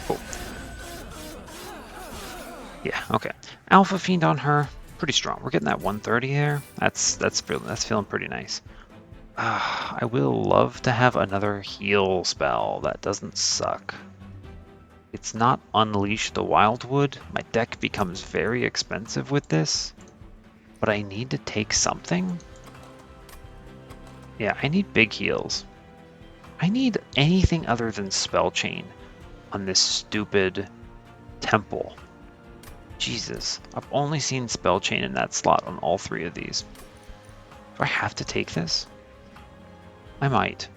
Cool. Yeah, okay. Alpha Fiend on her. Pretty strong. We're getting that 130 there. That's feeling pretty nice. I will love to have another heal spell that doesn't suck. It's not Unleash the Wildwood. My deck becomes very expensive with this, but I need to take something. Yeah, I need big heals. I need anything other than Spell Chain on this stupid temple. Jesus, I've only seen Spell Chain in that slot on all 3 of these. Do I have to take this? I might.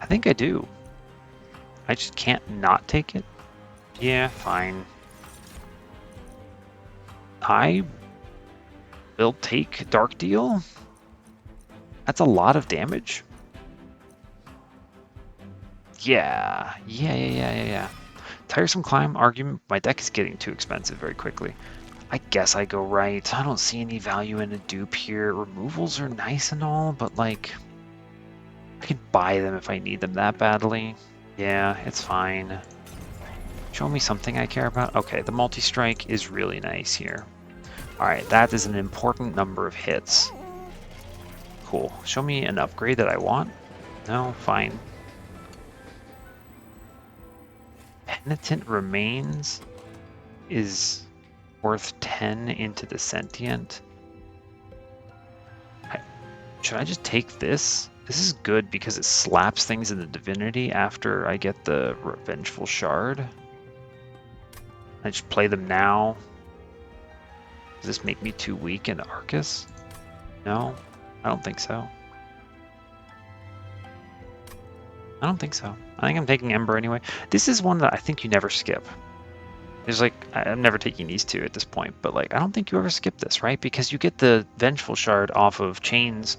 I think I do. I just can't not take it. Yeah, fine. I will take Dark Deal. That's a lot of damage. Yeah. Tiresome Climb argument. My deck is getting too expensive very quickly. I guess I go right. I don't see any value in a dupe here. Removals are nice and all, but like, I could buy them if I need them that badly. Yeah, it's fine. Show me something I care about. Okay, the multi-strike is really nice here. Alright, that is an important number of hits. Cool. Show me an upgrade that I want. No, fine. Penitent Remains is worth 10 into the Sentient. Should I just take this? This is good because it slaps things in the Divinity after I get the Revengeful Shard. I just play them now. Does this make me too weak in Arcus? No, I don't think so. I don't think so. I think I'm taking Ember anyway. This is one that I think you never skip. There's like, I'm never taking these 2 at this point, but like, I don't think you ever skip this, right? Because you get the Vengeful Shard off of Chains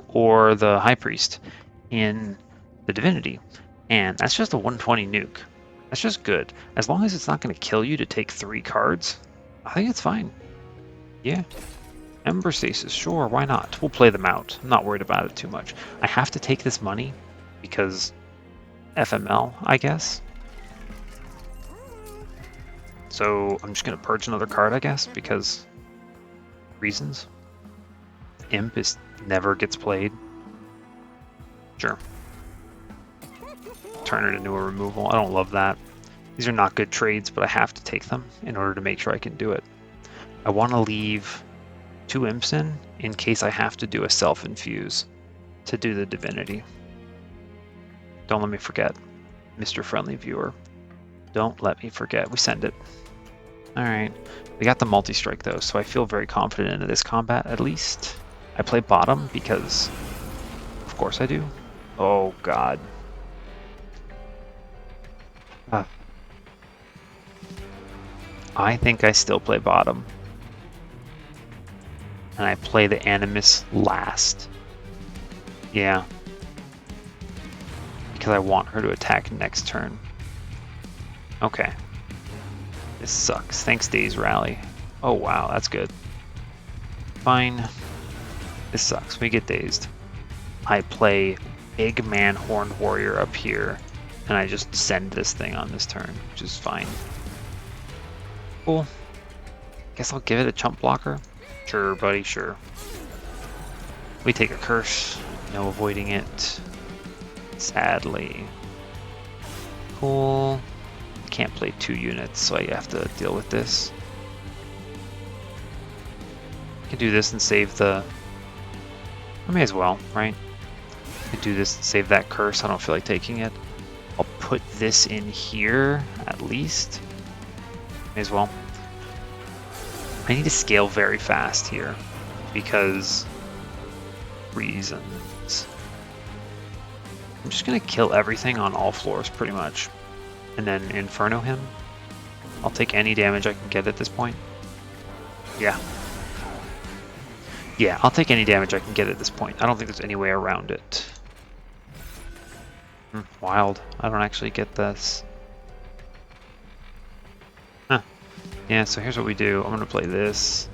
or the High Priest in the Divinity. And that's just a 120 nuke. That's just good. As long as it's not going to kill you to take 3 cards, I think it's fine. Yeah. Ember Stasis, sure, why not? We'll play them out. I'm not worried about it too much. I have to take this money because FML, I guess. So I'm just going to purge another card, I guess, because reasons. Imp never gets played. Sure. Turn it into a removal. I don't love that. These are not good trades, but I have to take them in order to make sure I can do it. I want to leave 2 imps in case I have to do a self-infuse to do the Divinity. Don't let me forget, Mr. Friendly Viewer. Don't let me forget. We send it. Alright. We got the multi-strike though, so I feel very confident into this combat at least. I play bottom because, of course I do. Oh god. I think I still play bottom. And I play the Animus last. Yeah. Because I want her to attack next turn. Okay. This sucks. Thanks, Days Rally. Oh wow, that's good. Fine. This sucks. We get dazed. I play big man Horned Warrior up here, and I just send this thing on this turn, which is fine. Cool. Guess I'll give it a chump blocker. Sure, buddy, sure. We take a curse. No avoiding it. Sadly. Cool. Can't play 2 units, so I have to deal with this. I can do this and save the... I may as well, right? I can do this and save that curse. I don't feel like taking it. I'll put this in here, at least. May as well. I need to scale very fast here, because... reasons. I'm just gonna kill everything on all floors, pretty much. And then Inferno him. I'll take any damage I can get at this point. Yeah. Yeah, I'll take any damage I can get at this point. I don't think there's any way around it. Wild. I don't actually get this. Huh. Yeah, so here's what we do. I'm going to play this.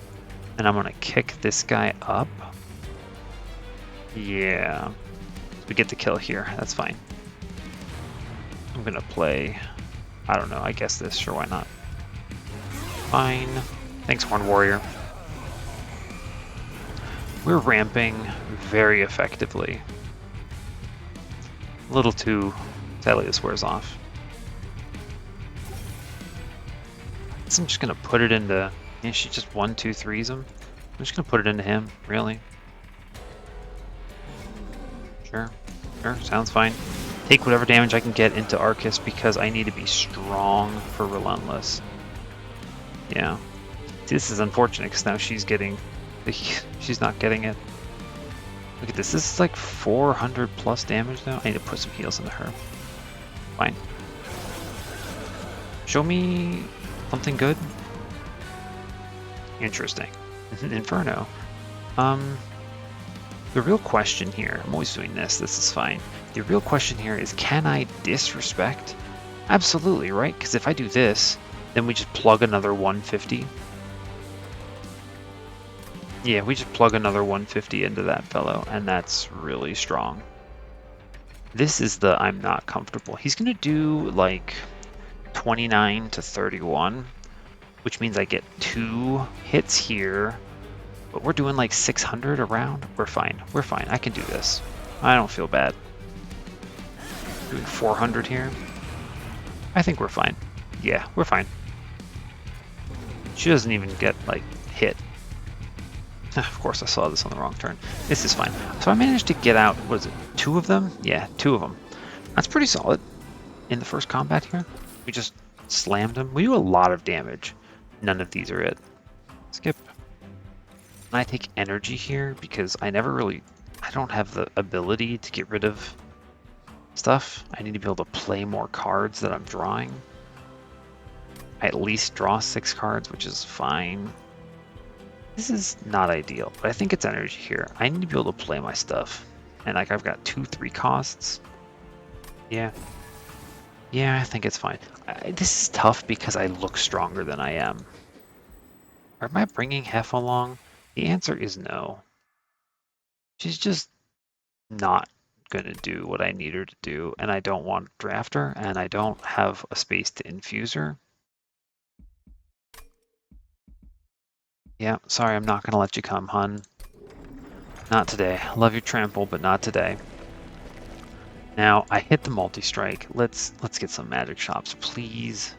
And I'm going to kick this guy up. Yeah. We get the kill here. That's fine. I'm going to play... I don't know. I guess this. Sure, why not? Fine. Thanks, Horned Warrior. We're ramping very effectively. A little too... Sadly, this wears off. So I'm just going to put it into... Yeah, she just 1, 2, 3s him. I'm just going to put it into him, really. Sure. Sure, sounds fine. Take whatever damage I can get into Arcus because I need to be strong for Relentless. Yeah. See, this is unfortunate because now she's getting... She's not getting it. Look at this. This is like 400 plus damage now. I need to put some heals into her. Fine. Show me something good. Interesting. Inferno. The real question here, I'm always doing this, this is fine. The real question here is, can I disrespect? Absolutely, right? Because if I do this, then we just plug another 150. Yeah, we just plug another 150 into that fellow, and that's really strong. This is the I'm not comfortable. He's going to do like 29 to 31, which means I get 2 hits here. But we're doing like 600 around. We're fine. We're fine. I can do this. I don't feel bad. Doing 400 here. I think we're fine. Yeah, we're fine. She doesn't even get like hit. Of course, I saw this on the wrong turn. This is fine. So I managed to get out, was it 2 of them? Yeah, 2 of them. That's pretty solid in the first combat here. We just slammed them. We do a lot of damage. None of these are it. Skip. And I take energy here because I don't have the ability to get rid of stuff. I need to be able to play more cards that I'm drawing. I at least draw 6 cards, which is fine. This is not ideal, but I think it's energy here. I need to be able to play my stuff. And like I've got 2 3 costs. Yeah. Yeah, I think it's fine. This is tough because I look stronger than I am. Or am I bringing Hef along? The answer is no. She's just not going to do what I need her to do, and I don't want to draft her, and I don't have a space to infuse her. Yeah, sorry, I'm not going to let you come, hun. Not today. Love your trample, but not today. Now, I hit the multi-strike. Let's get some magic shops, please.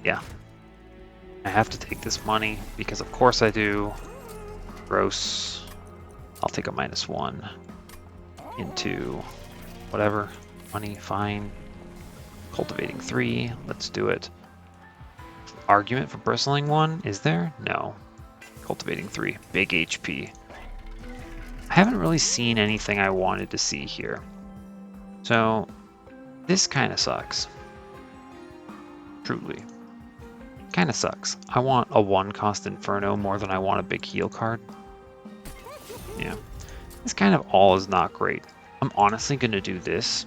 Yeah. I have to take this money, because of course I do. Gross. I'll take a -1 into whatever. Money, fine. Cultivating 3, let's do it. Argument for bristling 1, is there? No. Cultivating 3, big HP. I haven't really seen anything I wanted to see here. So, this kind of sucks. Truly. Kind of sucks. I want a 1-cost Inferno more than I want a big heal card. Yeah. This kind of all is not great. I'm honestly going to do this.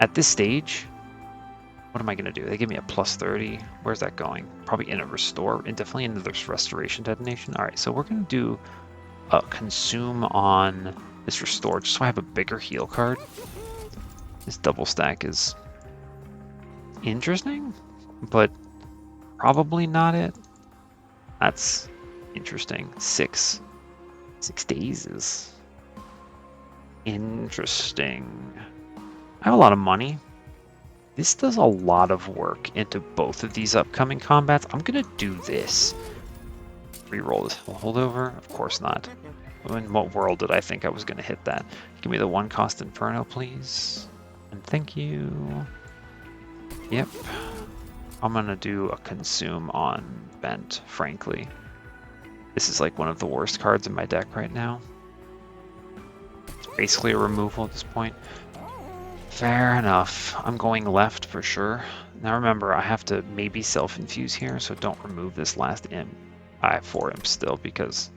At this stage, What am I going to do? They give me a plus 30. Where's that going? Probably in a restore, and definitely into this restoration detonation. All right, so we're going to do a consume on this restore, just so I have a bigger heal card. This double stack is interesting, but probably not it. That's interesting. 6 days is interesting. I have a lot of money. This does a lot of work into both of these upcoming combats. I'm gonna do this. Reroll this holdover? Of course not. In what world did I think I was gonna hit that? Give me the 1-cost Inferno, please. And thank you. Yep. I'm gonna do a consume on Bent, frankly. This is like one of the worst cards in my deck right now. It's basically a removal at this point. Fair enough. I'm going left for sure. Now remember, I have to maybe self-infuse here, so don't remove this last imp. I have 4 imps still because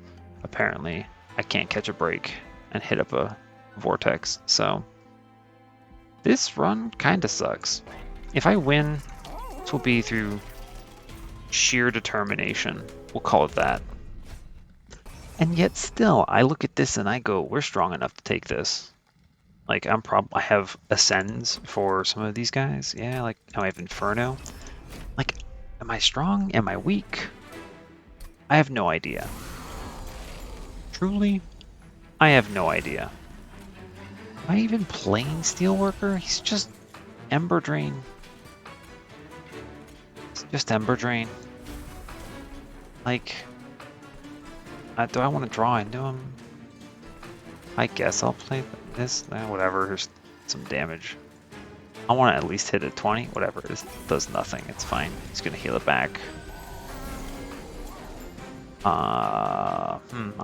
apparently I can't catch a break and hit up a vortex. So this run kind of sucks. If I win, this will be through sheer determination. We'll call it that. And yet still, I look at this and I go, we're strong enough to take this. Like, I have Ascends for some of these guys. Yeah, like, I have Inferno. Like, am I strong? Am I weak? I have no idea. Truly, I have no idea. Am I even playing Steelworker? He's just Ember Drain. It's just Ember Drain. Like, do I want to draw into him? I guess I'll play this. Whatever, here's some damage. I want to at least hit it 20. Whatever, this does nothing. It's fine. He's going to heal it back. I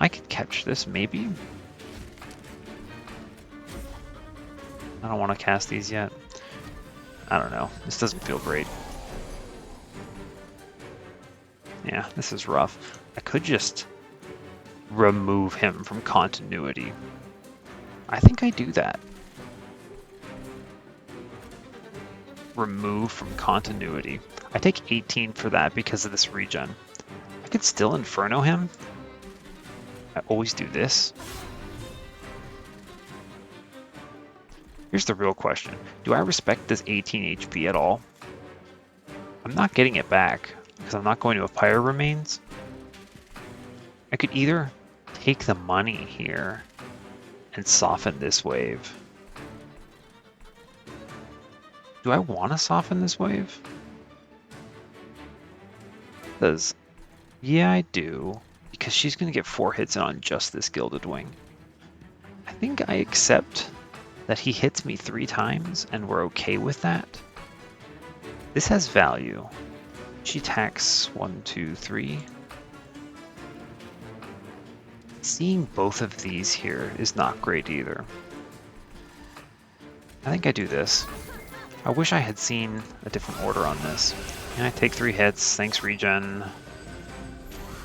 could catch this, maybe. I don't want to cast these yet. I don't know. This doesn't feel great. Yeah, this is rough. I could just remove him from continuity. I think I do that. Remove from continuity. I take 18 for that because of this regen. I could still Inferno him. I always do this. Here's the real question. Do I respect this 18 HP at all? I'm not getting it back because I'm not going to a Pyre Remains. I could either take the money here and soften this wave. Do I want to soften this wave? Because, yeah, I do. Because she's going to get 4 hits in on just this Gilded Wing. I think I accept that he hits me 3 times and we're okay with that. This has value. She attacks 1, 2, 3. Seeing both of these here is not great either. I think I do this. I wish I had seen a different order on this. And I take 3 hits, thanks regen.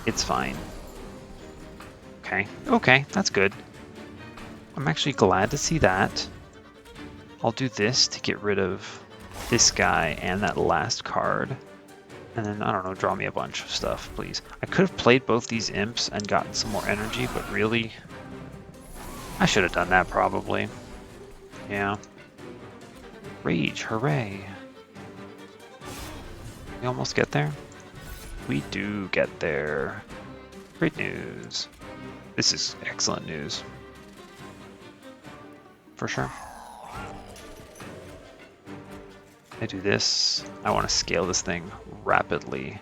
It's fine. Okay, that's good. I'm actually glad to see that. I'll do this to get rid of this guy and that last card. And then, I don't know, draw me a bunch of stuff, please. I could have played both these imps and gotten some more energy, but really, I should have done that probably. Yeah. Rage, hooray. We almost get there? We do get there. Great news. This is excellent news. For sure. I do this. I want to scale this thing rapidly.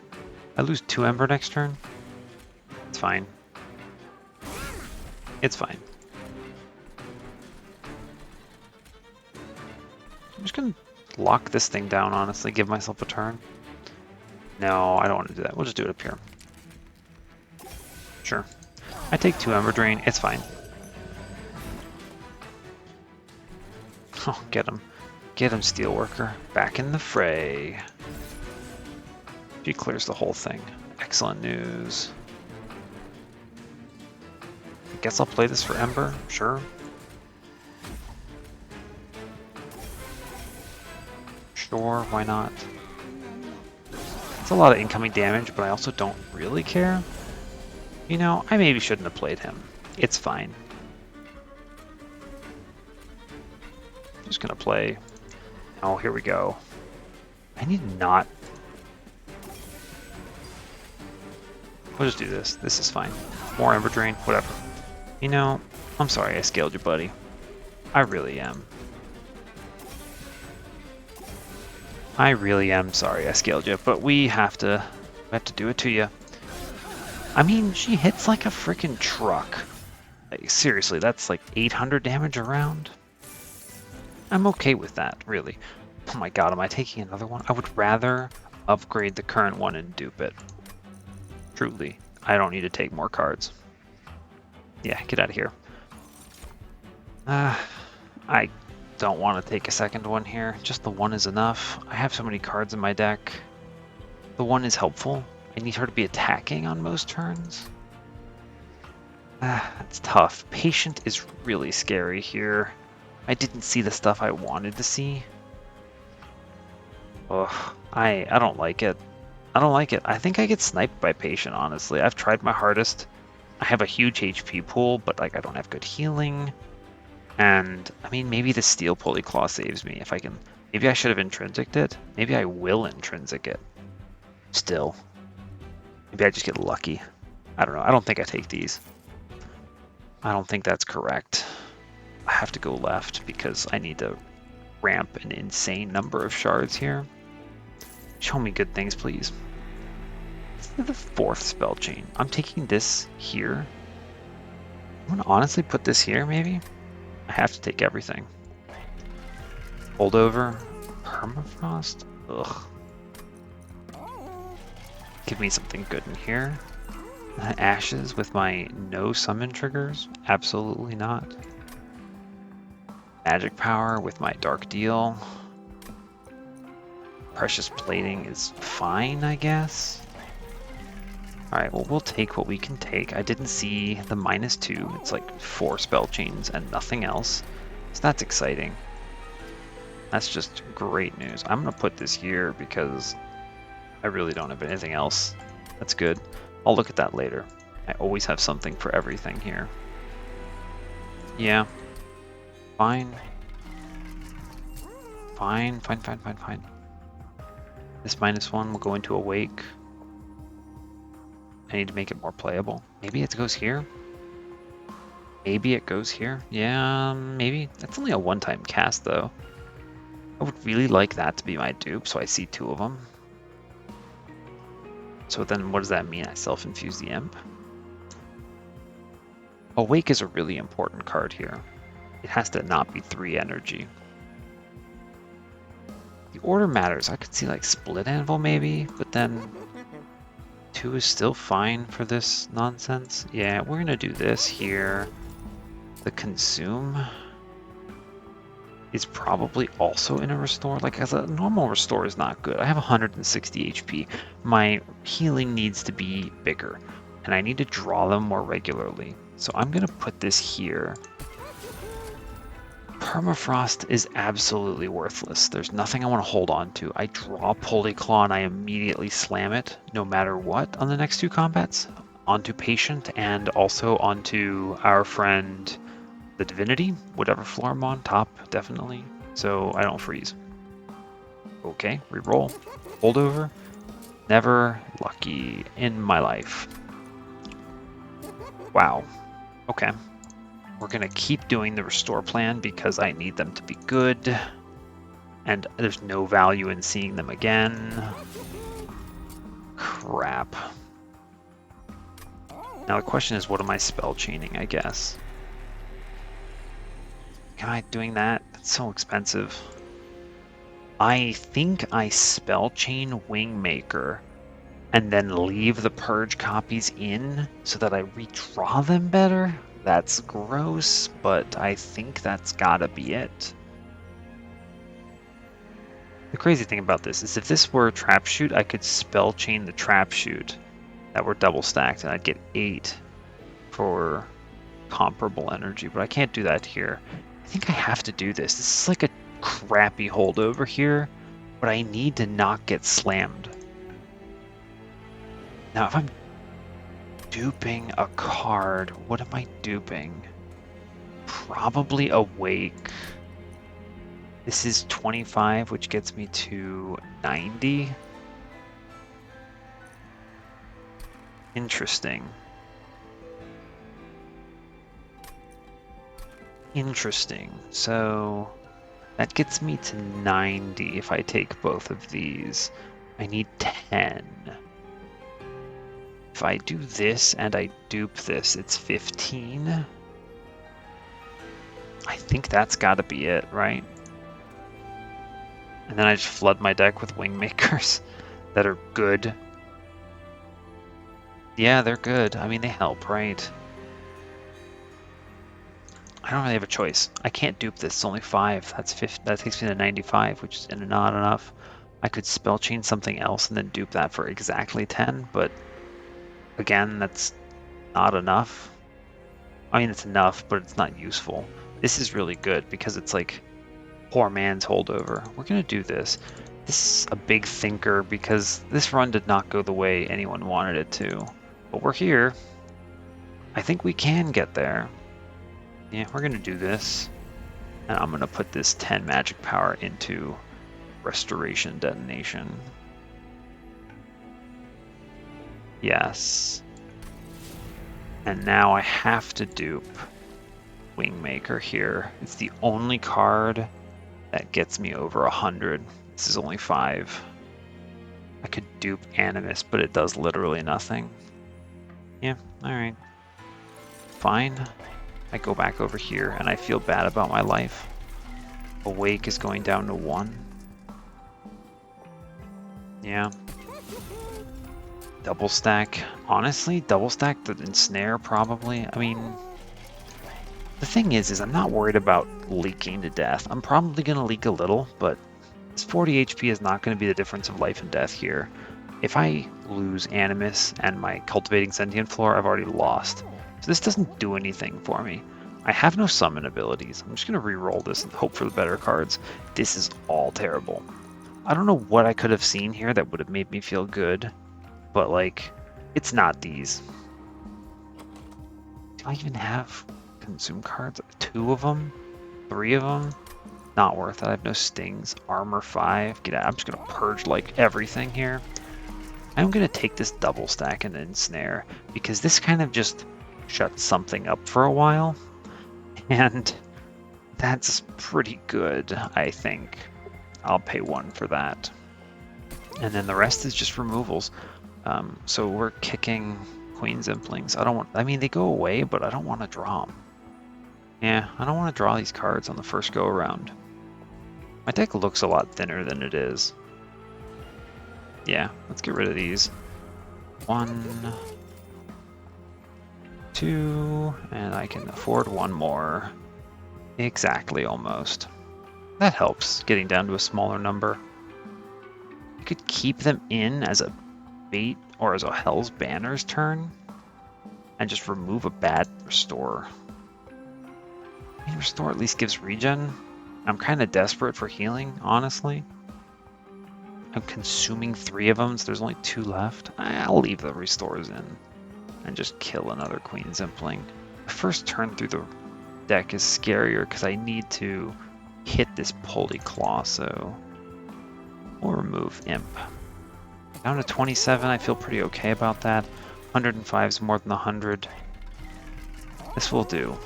I lose 2 Ember next turn. It's fine. It's fine. I'm just going to lock this thing down, honestly. Give myself a turn. No, I don't want to do that. We'll just do it up here. Sure. I take 2 Ember Drain. It's fine. Oh, get him. Get him, Steelworker. Back in the fray. She clears the whole thing. Excellent news. I guess I'll play this for Ember. Sure. Sure, why not? It's a lot of incoming damage, but I also don't really care. You know, I maybe shouldn't have played him. It's fine. I'm just gonna play... Oh, here we go. I need not... We'll just do this. This is fine. More Ember Drain, whatever. You know, I'm sorry I scaled you, buddy. I really am. I really am sorry I scaled you, but we have to do it to you. I mean, she hits like a freaking truck. Like, seriously, that's like 800 damage around. I'm okay with that, really. Oh my god, am I taking another one? I would rather upgrade the current one and dupe it. Truly, I don't need to take more cards. Yeah, get out of here. I don't want to take a second one here. Just the one is enough. I have so many cards in my deck. The one is helpful. I need her to be attacking on most turns. That's tough. Patient is really scary here. I didn't see the stuff I wanted to see. Ugh, I don't like it. I don't like it. I think I get sniped by Patient, honestly. I've tried my hardest. I have a huge HP pool, but like I don't have good healing. And, I mean, maybe the Steel Polyclaw saves me if I can... Maybe I should have Intrinsicked it. Maybe I will Intrinsic it. Still. Maybe I just get lucky. I don't know. I don't think I take these. I don't think that's correct. I have to go left because I need to ramp an insane number of shards here. Show me good things, please. This is the 4th spell chain. I'm taking this here. I'm going to honestly put this here, maybe? I have to take everything. Holdover. Permafrost? Ugh. Give me something good in here. Ashes with my no summon triggers? Absolutely not. Magic power with my dark deal. Precious plating is fine, I guess. Alright, well, we'll take what we can take. I didn't see the -2. It's like 4 spell chains and nothing else. So that's exciting. That's just great news. I'm going to put this here because I really don't have anything else. That's good. I'll look at that later. I always have something for everything here. Yeah. Fine. Fine. This -1 will go into Awake. I need to make it more playable. Maybe it goes here? Maybe it goes here? Yeah, maybe. That's only a one-time cast, though. I would really like that to be my dupe, so I see 2 of them. So then what does that mean? I self-infuse the Imp? Awake is a really important card here. It has to not be 3 energy. The order matters. I could see like Split Anvil maybe, but then 2 is still fine for this nonsense. Yeah, we're gonna do this here. The Consume is probably also in a Restore. Like, as a normal Restore is not good. I have 160 HP. My healing needs to be bigger, and I need to draw them more regularly. So I'm gonna put this here. Permafrost is absolutely worthless. There's nothing I want to hold on to. I draw Polyclaw and I immediately slam it, no matter what, on the next 2 combats. Onto Patient and also onto our friend the Divinity, whatever floor I'm on, top, definitely. So I don't freeze. Okay, reroll. Holdover. Never lucky in my life. Wow. Okay. We're going to keep doing the Restore plan because I need them to be good. And there's no value in seeing them again. Crap. Now the question is, what am I spell chaining, I guess? Am I doing that? That's so expensive. I think I spell chain Wingmaker and then leave the purge copies in so that I redraw them better. That's gross, but I think that's gotta be it. The crazy thing about this is if this were a trap shoot, I could spell chain the trap shoot that were double stacked and I'd get 8 for comparable energy, but I can't do that here. I think I have to do this. This is like a crappy holdover here but I need to not get slammed. Now, if I'm duping a card, what am I duping? Probably Awake. This is 25, which gets me to 90. Interesting. Interesting. So that gets me to 90 if I take both of these. I need 10. If I do this and I dupe this, it's 15. I think that's got to be it, right? And then I just flood my deck with Wingmakers that are good. Yeah, they're good. I mean, they help, right? I don't really have a choice. I can't dupe this. It's only 5. That's 50. That takes me to 95, which is not enough. I could spell chain something else and then dupe that for exactly 10, but again, that's not enough. I mean, it's enough, but it's not useful. This is really good because it's like poor man's holdover. We're gonna do this. This is a big thinker because this run did not go the way anyone wanted it to. But we're here. I think we can get there. Yeah, we're gonna do this. And I'm gonna put this 10 magic power into Restoration Detonation. Yes. And now I have to dupe Wingmaker here. It's the only card that gets me over 100. This is only 5. I could dupe Animus, but it does literally nothing. Yeah, alright. Fine. I go back over here and I feel bad about my life. Awake is going down to 1. Yeah. Double stack. Honestly, double stack the ensnare probably. I mean, the thing is I'm not worried about leaking to death. I'm probably going to leak a little, but this 40 HP is not going to be the difference of life and death here. If I lose Animus and my Cultivating Sentient Floor, I've already lost. So this doesn't do anything for me. I have no summon abilities. I'm just going to re-roll this and hope for the better cards. This is all terrible. I don't know what I could have seen here that would have made me feel good, but like, it's not these. Do I even have consume cards? 2 of them? 3 of them? Not worth it. I have no stings. Armor 5. Get out. I'm just going to purge like everything here. I'm going to take this double stack and ensnare because this kind of just shuts something up for a while. And that's pretty good, I think. I'll pay 1 for that. And then the rest is just removals. So we're kicking Queen's Implings. I mean, they go away, but I don't want to draw them. Yeah, I don't want to draw these cards on the first go around. My deck looks a lot thinner than it is. Yeah, let's get rid of these. 1, 2, and I can afford 1 more. Exactly, almost. That helps, getting down to a smaller number. I could keep them in as a bait or as a Hell's Banner's turn and just remove a bad Restore. I mean, Restore at least gives regen. I'm kind of desperate for healing, honestly. I'm consuming 3 of them, so there's only 2 left. I'll leave the Restores in and just kill another Queen's Impling. The first turn through the deck is scarier because I need to hit this Pulley Claw, so we'll remove Imp. Down to 27, I feel pretty okay about that. 105 is more than 100. This will do.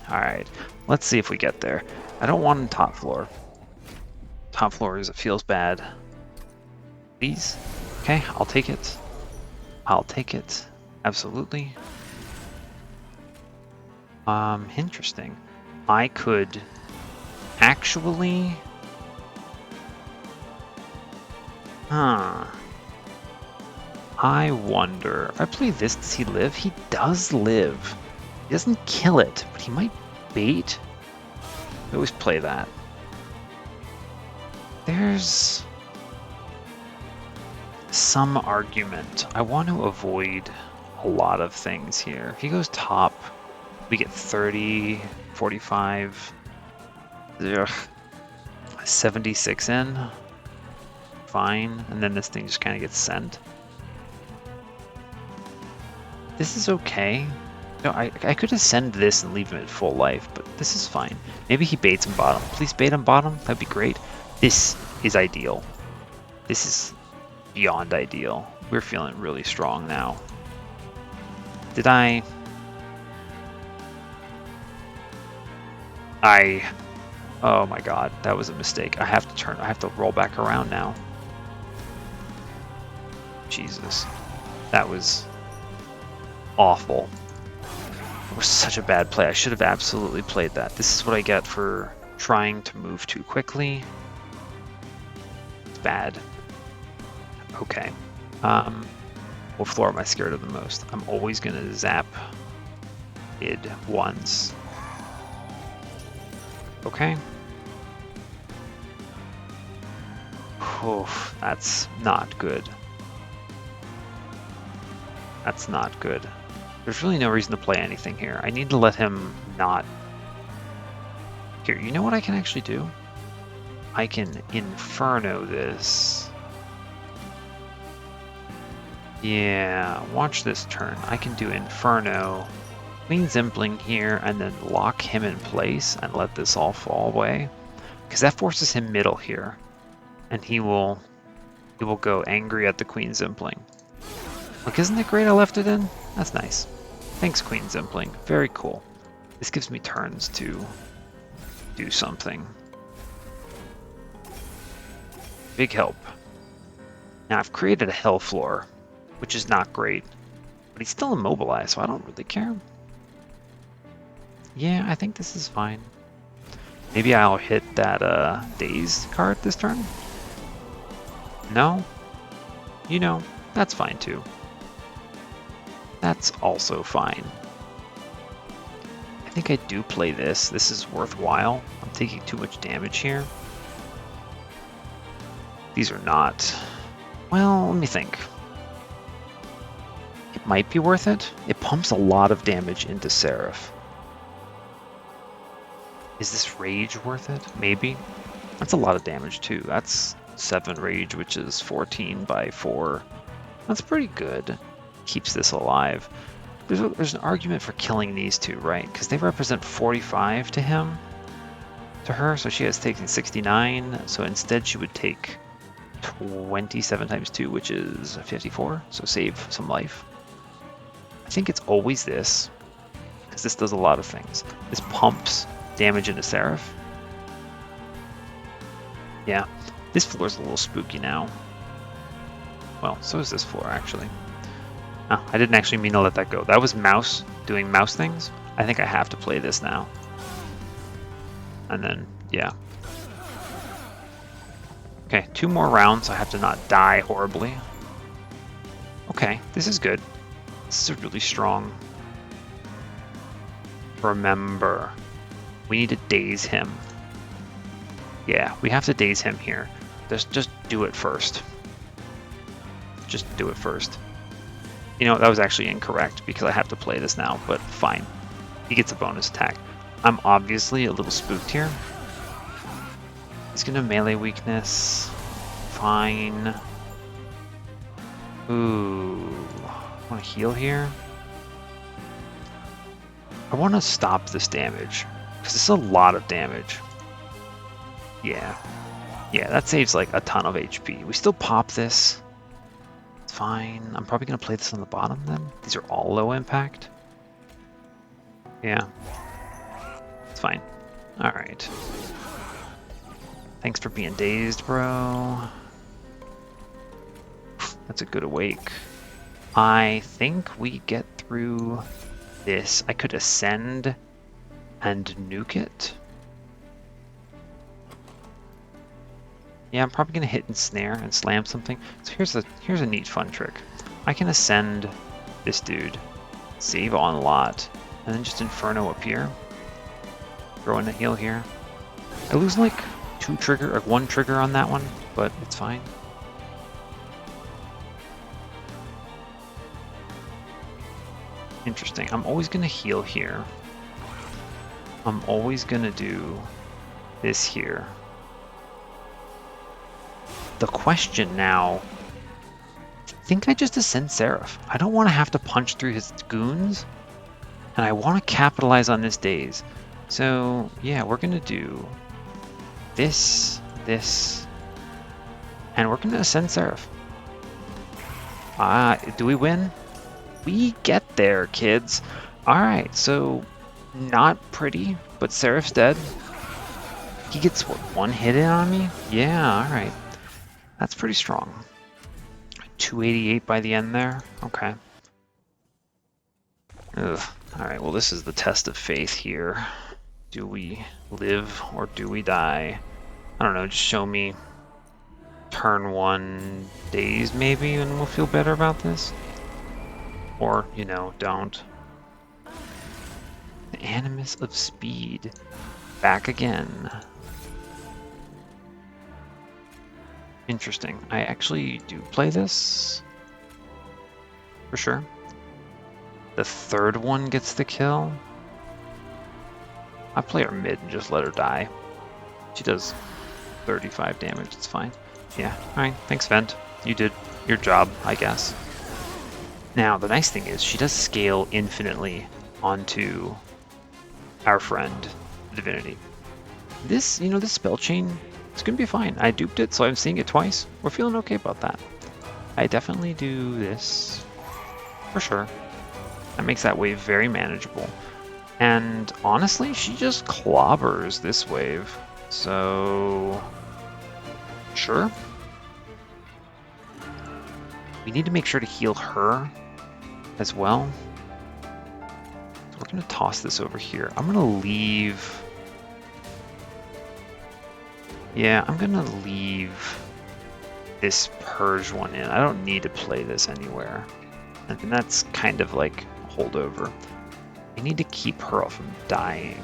Alright, let's see if we get there. I don't want him top floor. Top floor is, it feels bad. Please? Okay, I'll take it. I'll take it. Absolutely. Interesting. I could actually... I wonder. If I play this, does he live? He does live. He doesn't kill it, but he might bait. I always play that. There's some argument. I want to avoid a lot of things here. If he goes top, we get 30, 45, 76 in. fine, and then this thing just kind of gets sent. This is okay. No, I could ascend this and leave him at full life, but this is fine. Maybe he baits him bottom. Please bait him bottom. That'd be great. This is ideal. This is beyond ideal. We're feeling really strong now. Did I... Oh my god, that was a mistake. I have to roll back around now. Jesus. That was awful. It was such a bad play. I should have absolutely played that. This is what I get for trying to move too quickly. It's bad. Okay. What floor am I scared of the most? I'm always gonna zap it once. Okay. Oof, that's not good. That's not good. There's really no reason to play anything here. I need to let him not... Here, you know what I can actually do? I can Inferno this. Yeah, watch this turn. I can do Inferno, Queen Zimpling here, and then lock him in place and let this all fall away. Because that forces him middle here. And he will go angry at the Queen Zimpling. Like, isn't it great I left it in? That's nice. Thanks, Queen Zimpling. Very cool. This gives me turns to do something. Big help. Now, I've created a hell floor, which is not great. But he's still immobilized, so I don't really care. Yeah, I think this is fine. Maybe I'll hit that Dazed card this turn? No? You know, that's fine too. That's also fine. I think I do play this. This is worthwhile. I'm taking too much damage here. These are not... Well, let me think. It might be worth it. It pumps a lot of damage into Seraph. Is this Rage worth it? Maybe. That's a lot of damage too. That's 7 Rage, which is 14 by 4. That's pretty good. Keeps this alive. There's an argument for killing these two, right? Because they represent 45 to him, to her, so she has taken 69. So instead, she would take 27 times 2, which is 54. So save some life. I think it's always this, because this does a lot of things. This pumps damage into Seraph. Yeah, this floor is a little spooky now. Well, so is this floor, actually. Oh, I didn't actually mean to let that go. That was Mouse doing mouse things. I think I have to play this now. And then, yeah. Okay, 2 more rounds. I have to not die horribly. Okay, this is good. This is really strong. Remember, we need to daze him. Yeah, we have to daze him here. Just do it first. Just do it first. You know, that was actually incorrect because I have to play this now, but fine. He gets a bonus attack. I'm obviously a little spooked here. He's gonna melee weakness. Fine. Ooh. Want to heal here? I want to stop this damage because this is a lot of damage. Yeah. Yeah, that saves like a ton of HP. We still pop this. It's fine. I'm probably going to play this on the bottom then. These are all low impact. Yeah. It's fine. Alright. Thanks for being dazed, bro. That's a good awake. I think we get through this. I could ascend and nuke it. Yeah, I'm probably gonna hit and snare and slam something. So here's a neat fun trick. I can ascend this dude, save on a lot, and then just Inferno up here. Throw in a heal here. I lose like 1 trigger on that one, but it's fine. Interesting. I'm always gonna heal here. I'm always gonna do this here. the question now, I think I just Ascend Seraph. I don't want to have to punch through his goons, and I want to capitalize on this daze. So yeah, we're gonna do this, and we're gonna Ascend Seraph. Do we win? We get there, kids. Alright, so not pretty, but Seraph's dead. He gets, what, one hit in on me? Yeah, alright. That's pretty strong. 288 by the end there? Okay. Ugh. Alright, well this is the test of faith here. Do we live or do we die? I don't know, just show me turn 1 days maybe and we'll feel better about this. Or, you know, don't. The Animus of Speed. Back again. Interesting. I actually do play this. For sure. The third one gets the kill. I play her mid and just let her die. She does 35 damage, it's fine. Yeah, alright, thanks Vent. You did your job, I guess. Now, the nice thing is, she does scale infinitely onto our friend, Divinity. This, you know, this spell chain, it's gonna be fine. I duped it, so I'm seeing it twice. We're feeling okay about that. I definitely do this, for sure. That makes that wave very manageable. And honestly, she just clobbers this wave. So, sure. We need to make sure to heal her as well. So we're going to toss this over here. I'm going to leave... Yeah, I'm going to leave this Purge one in. I don't need to play this anywhere. And that's kind of like a holdover. I need to keep her from dying.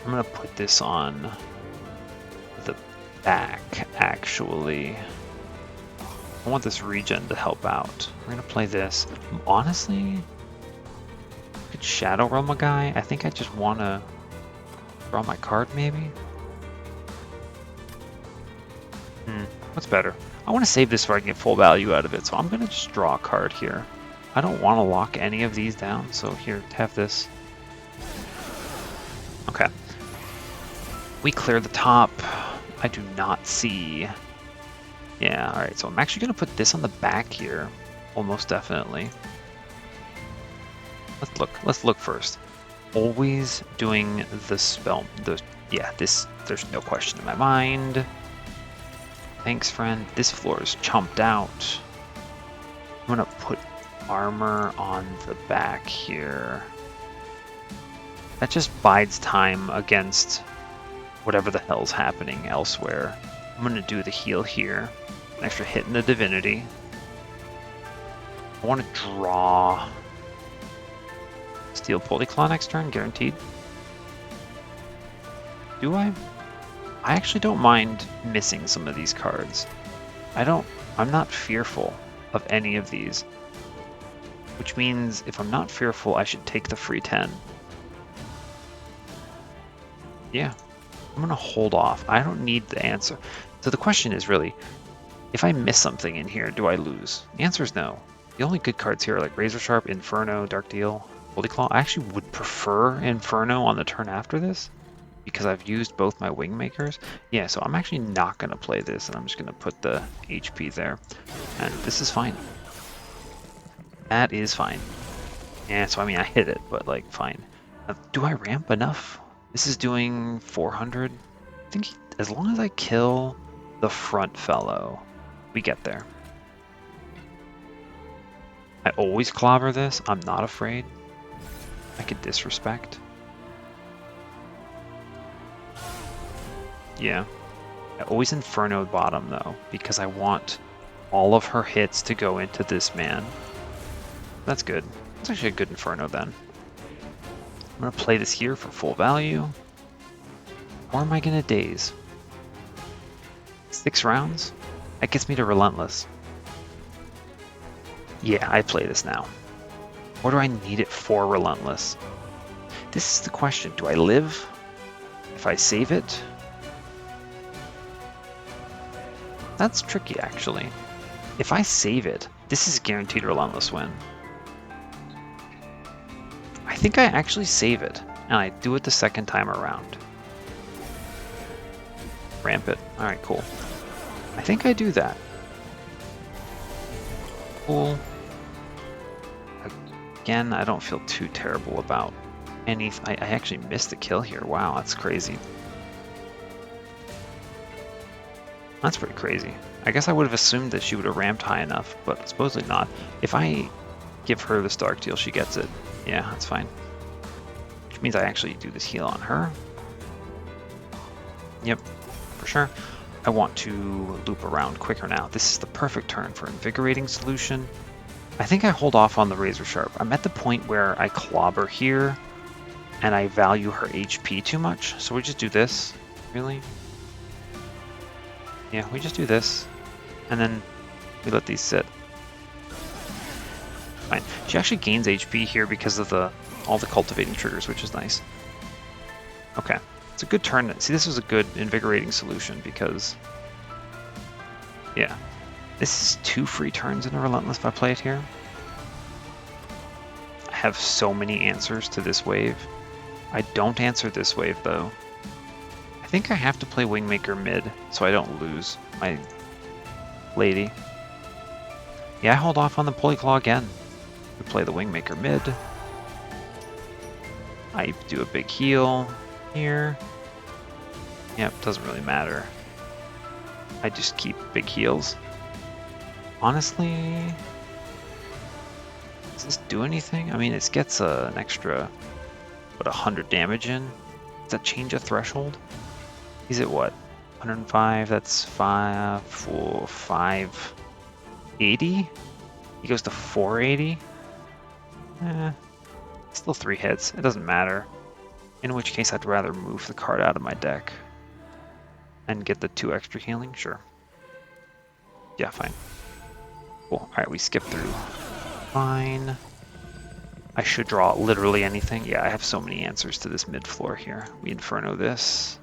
I'm going to put this on the back, actually. I want this regen to help out. We're going to play this. Honestly, I could Shadow Realm a guy. I think I just want to draw my card, maybe? What's better? I want to save this so I can get full value out of it, so I'm going to just draw a card here. I don't want to lock any of these down, so here, have this. Okay. We clear the top. I do not see... Yeah, alright, so I'm actually going to put this on the back here. Almost definitely. Let's look first. Always doing the spell... Yeah, this... There's no question in my mind. Thanks, friend. This floor is chomped out. I'm going to put armor on the back here. That just bides time against whatever the hell's happening elsewhere. I'm going to do the heal here. An extra hit in the Divinity. I want to draw Steel Polyclaw next turn, guaranteed. Do I? I actually don't mind missing some of these cards. I'm not fearful of any of these. Which means if I'm not fearful, I should take the free 10. Yeah, I'm gonna hold off. I don't need the answer. So the question is really, if I miss something in here, do I lose? The answer is no. The only good cards here are like Razor Sharp, Inferno, Dark Deal, Holy Claw. I actually would prefer Inferno on the turn after this, because I've used both my Wingmakers. Yeah, so I'm actually not going to play this, and I'm just going to put the HP there. And this is fine. That is fine. Yeah, so I mean, I hit it, but like, fine. Do I ramp enough? This is doing 400. I think as long as I kill the front fellow, we get there. I always clobber this. I'm not afraid. I could disrespect. Yeah. I always Inferno bottom, though, because I want all of her hits to go into this man. That's good. That's actually a good Inferno, then. I'm going to play this here for full value. Or am I going to daze? 6 rounds? That gets me to Relentless. Yeah, I play this now. Or do I need it for Relentless? This is the question. Do I live? If I save it? That's tricky, actually. If I save it, this is a guaranteed Relentless win. I think I actually save it, and I do it the second time around. Ramp it. Alright, cool. I think I do that. Cool. Again, I don't feel too terrible about anything. I actually missed the kill here. Wow, that's crazy. That's pretty crazy. I guess I would have assumed that she would have ramped high enough, but supposedly not. If I give her this Dark Deal, she gets it. Yeah, that's fine. Which means I actually do this heal on her. Yep, for sure. I want to loop around quicker now. This is the perfect turn for Invigorating Solution. I think I hold off on the Razor Sharp. I'm at the point where I clobber here, and I value her HP too much, so we just do this. Really? Yeah, we just do this, and then we let these sit. Fine. She actually gains HP here because of all the cultivating triggers, which is nice. Okay, it's a good turn. See, this was a good Invigorating Solution because, yeah, this is 2 free turns in a Relentless if I play it here. I have so many answers to this wave. I don't answer this wave though. I think I have to play Wingmaker mid so I don't lose my lady. Yeah, I hold off on the Polyclaw again. We play the Wingmaker mid. I do a big heal here. Yep, doesn't really matter. I just keep big heals. Honestly, does this do anything? I mean, it gets an extra, what, 100 damage in? Does that change a threshold? He's at what? 105, that's 580? He goes to 480? Still 3 hits, it doesn't matter. In which case I'd rather move the card out of my deck. And get the 2 extra healing, sure. Yeah, fine. Cool, alright, we skip through. Fine. I should draw literally anything. Yeah, I have so many answers to this mid floor here. We Inferno this.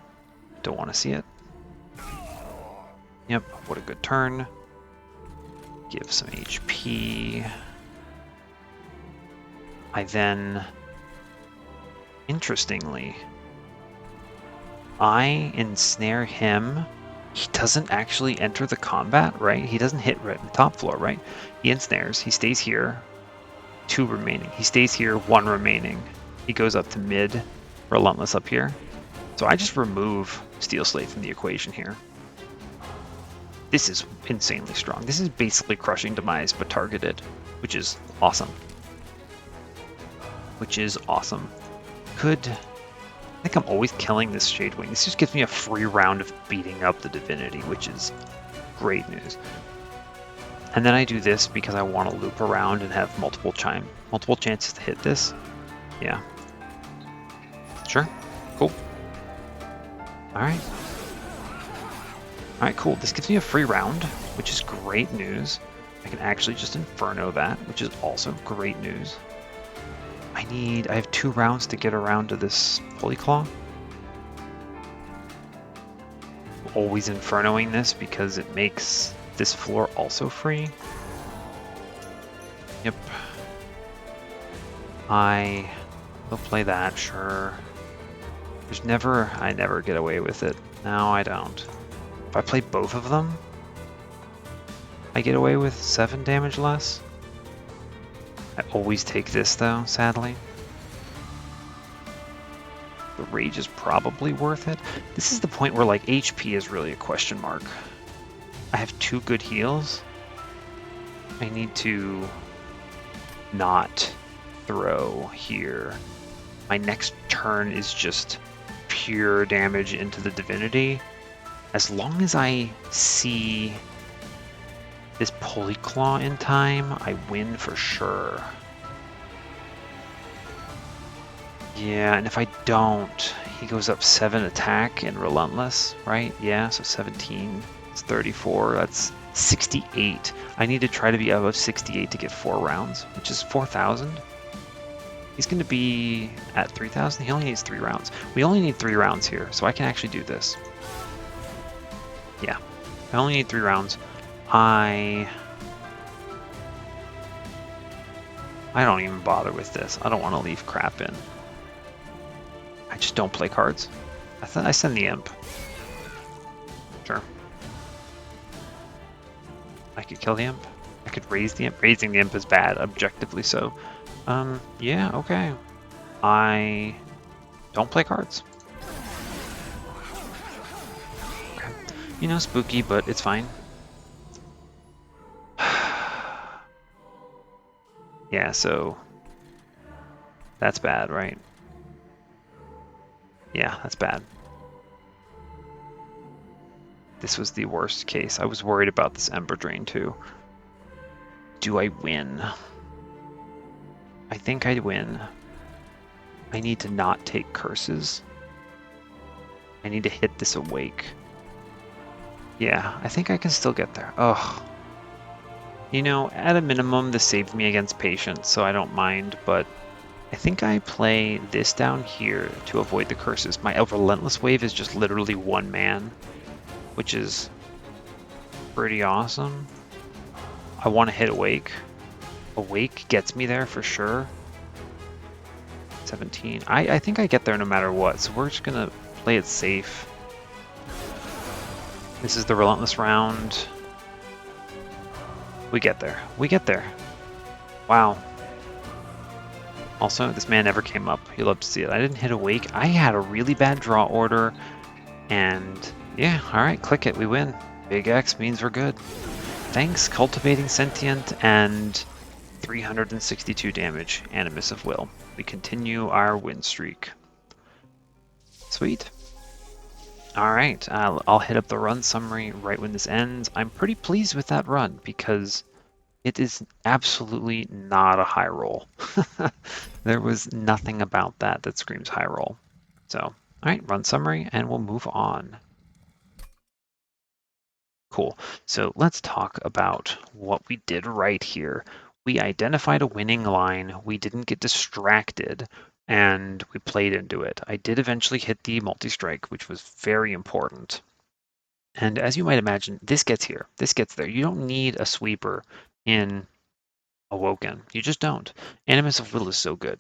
Don't want to see it. Yep, what a good turn. Give some HP. I then, interestingly, I ensnare him. He doesn't actually enter the combat, right? He doesn't hit right in the top floor, right? He ensnares, he stays here, 2 remaining. He stays here, 1 remaining. He goes up to mid, Relentless up here. So I just remove Steel Slate from the equation here. This is insanely strong. This is basically Crushing Demise, but targeted, which is awesome. Which is awesome. I think I'm always killing this Shadewing. This just gives me a free round of beating up the Divinity, which is great news. And then I do this because I want to loop around and have multiple chances to hit this. Yeah. Sure. Cool. Alright. Alright, cool. This gives me a free round, which is great news. I can actually just Inferno that, which is also great news. I have 2 rounds to get around to this Polyclaw. Always Infernoing this because it makes this floor also free. Yep. I will play that, sure. I never get away with it. No, I don't. If I play both of them, I get away with 7 damage less. I always take this though, sadly. The Rage is probably worth it. This is the point where like HP is really a question mark. I have 2 good heals. I need to not throw here. My next turn is just pure damage into the Divinity. As long as I see this Polyclaw in time, I win for sure. Yeah, and if I don't, he goes up 7 attack and Relentless, right? Yeah, so 17, it's 34, that's 68. I need to try to be above 68 to get 4 rounds, which is 4,000. He's going to be at 3,000. He only needs 3 rounds. We only need 3 rounds here, so I can actually do this. Yeah, I only need 3 rounds. I don't even bother with this. I don't want to leave crap in. I just don't play cards. I send the imp. Sure. I could kill the imp. I could raise the imp. Raising the imp is bad, objectively so. Yeah, okay. I don't play cards. Okay. You know, spooky, but it's fine. Yeah, so that's bad, right? Yeah, that's bad. This was the worst case. I was worried about this Ember Drain too. Do I win? I think I win. I need to not take curses. I need to hit this Awake. Yeah, I think I can still get there. Ugh. You know, at a minimum, this saved me against Patience, so I don't mind, but I think I play this down here to avoid the curses. My Relentless Wave is just literally 1 man, which is pretty awesome. I want to hit Awake. Awake gets me there for sure. 17. I think I get there no matter what, so we're just gonna play it safe. This is the Relentless round. We get there. We get there. Wow. Also, this man never came up. You'll love to see it. I didn't hit Awake. I had a really bad draw order, and yeah, alright, click it. We win. Big X means we're good. Thanks, Cultivating Sentient, and 362 damage, Animus of Will. We continue our win streak. Sweet. Alright, I'll hit up the run summary right when this ends. I'm pretty pleased with that run because it is absolutely not a high roll. There was nothing about that that screams high roll. So, alright, run summary, and we'll move on. Cool. So let's talk about what we did right here. We identified a winning line, we didn't get distracted, and we played into it. I did eventually hit the multi-strike, which was very important. And as you might imagine, this gets here, this gets there. You don't need a sweeper in Awoken. You just don't. Animus of Will is so good.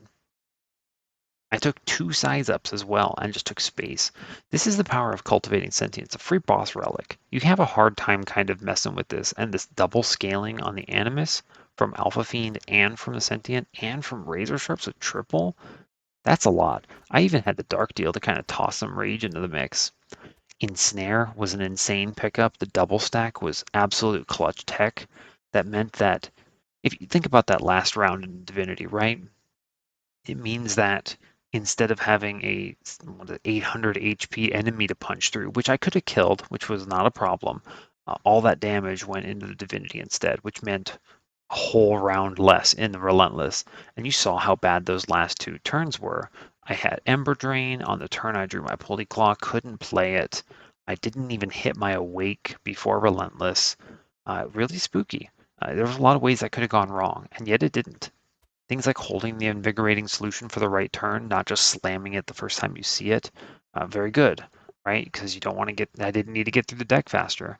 I took 2 size ups as well and just took space. This is the power of Cultivating Sentience, a free boss relic. You have a hard time kind of messing with this, and this double scaling on the Animus from Alpha Fiend and from the Sentient and from Razor Sharp, so triple, that's a lot. I even had the Dark Deal to kind of toss some rage into the mix. Ensnare was an insane pickup. The double stack was absolute clutch tech. That meant that if you think about that last round in Divinity, right? It means that instead of having a 800 HP enemy to punch through, which I could have killed, which was not a problem, all that damage went into the Divinity instead, which meant a whole round less in the Relentless. And you saw how bad those last 2 turns were. I had Ember Drain on the turn I drew my Polyclaw, couldn't play it. I didn't even hit my Awake before Relentless. Really spooky. There was a lot of ways that could have gone wrong, and yet it didn't. Things like holding the invigorating solution for the right turn, not just slamming it the first time you see it. Very good, right? Because you don't want to get, I didn't need to get through the deck faster.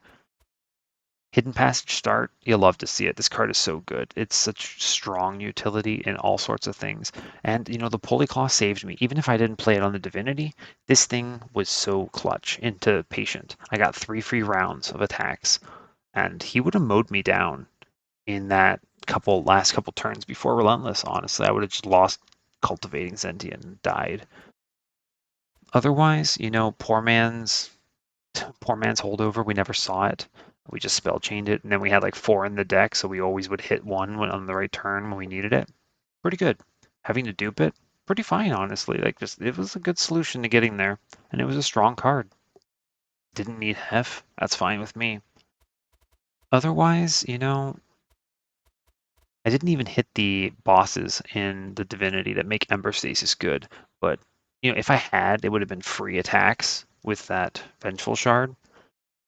Hidden Passage Start, you'll love to see it. This card is so good. It's such strong utility in all sorts of things. And, you know, the Polyclaw saved me. Even if I didn't play it on the Divinity, this thing was so clutch into Patient. I got 3 free rounds of attacks, and he would have mowed me down in that last couple turns before Relentless, honestly. I would have just lost Cultivating Sentient and died. Otherwise, you know, poor man's holdover, we never saw it. We just spell chained it, and then we had like 4 in the deck, so we always would hit 1 when on the right turn when we needed it. Pretty good. Having to dupe it, pretty fine, honestly. Like, just it was a good solution to getting there, and it was a strong card. Didn't need Hef, that's fine with me. Otherwise, you know, I didn't even hit the bosses in the Divinity that make Ember Stasis good, but you know, if I had, it would have been free attacks with that Vengeful Shard.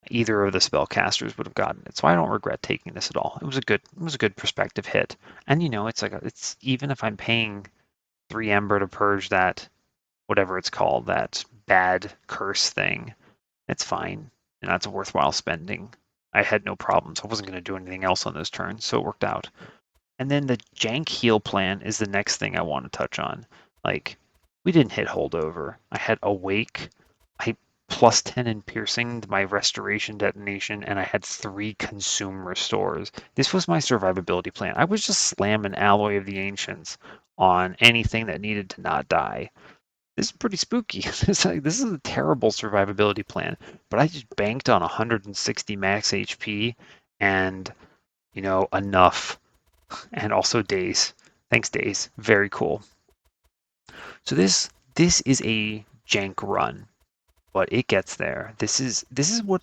Either of the spellcasters would have gotten it, so I don't regret taking this at all. It was a good perspective hit, and you know, it's even if I'm paying 3 Ember to purge that whatever it's called, that bad curse thing, it's fine, and that's a worthwhile spending. I had no problems. I wasn't going to do anything else on those turns, so it worked out. And then the jank heal plan is the next thing I want to touch on. Like, we didn't hit holdover. I had awake, I plus 10 in piercing, my restoration detonation, and I had 3 consume restores. This was my survivability plan. I was just slamming Alloy of the Ancients on anything that needed to not die. This is pretty spooky. This is a terrible survivability plan, but I just banked on 160 max HP and, enough, and also days. Thanks, days. Very cool. So this is a jank run, but it gets there. This is what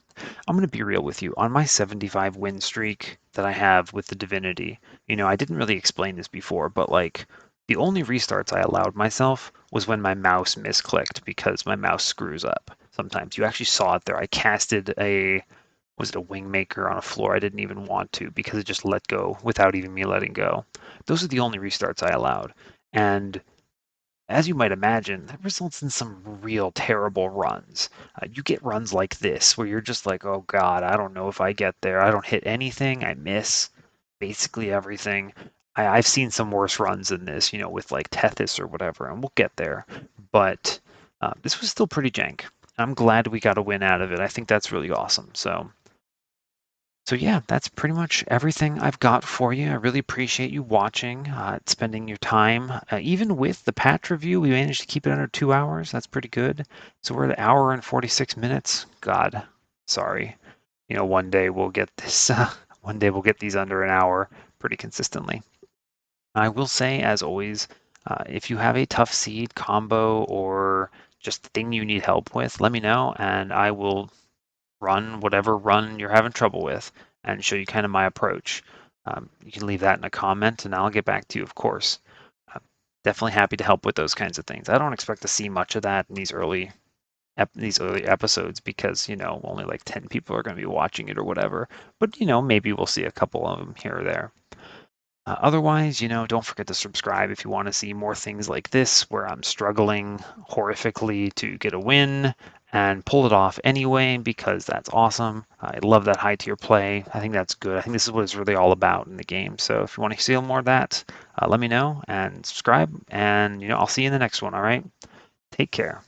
I'm going to be real with you. On my 75 win streak that I have with the Divinity, I didn't really explain this before, but like the only restarts I allowed myself was when my mouse misclicked because my mouse screws up. Sometimes you actually saw it there. I casted was it a wingmaker on a floor I didn't even want to because it just let go without even me letting go. Those are the only restarts I allowed. And as you might imagine, that results in some real terrible runs. You get runs like this where you're just like, oh God, I don't know if I get there. I don't hit anything. I miss basically everything. I've seen some worse runs than this, with like Tethys or whatever, and we'll get there. But this was still pretty jank. I'm glad we got a win out of it. I think that's really awesome. So yeah, that's pretty much everything I've got for you. I really appreciate you watching, spending your time. Even with the patch review, we managed to keep it under 2 hours. That's pretty good. So we're at an hour and 46 minutes. God, sorry. One day we'll get this. One day we'll get these under an hour pretty consistently. I will say, as always, if you have a tough seed combo or just thing you need help with, let me know, and I will run whatever run you're having trouble with and show you kind of my approach. You can leave that in a comment and I'll get back to you, of course. I'm definitely happy to help with those kinds of things. I don't expect to see much of that in these early episodes because only like 10 people are going to be watching it or whatever. But maybe we'll see a couple of them here or there. Otherwise, don't forget to subscribe if you want to see more things like this, where I'm struggling horrifically to get a win and pull it off anyway, because that's awesome. I love that high tier play. I think that's good. I think this is what it's really all about in the game. So if you want to see more of that, let me know and subscribe, and I'll see you in the next one. All right, take care.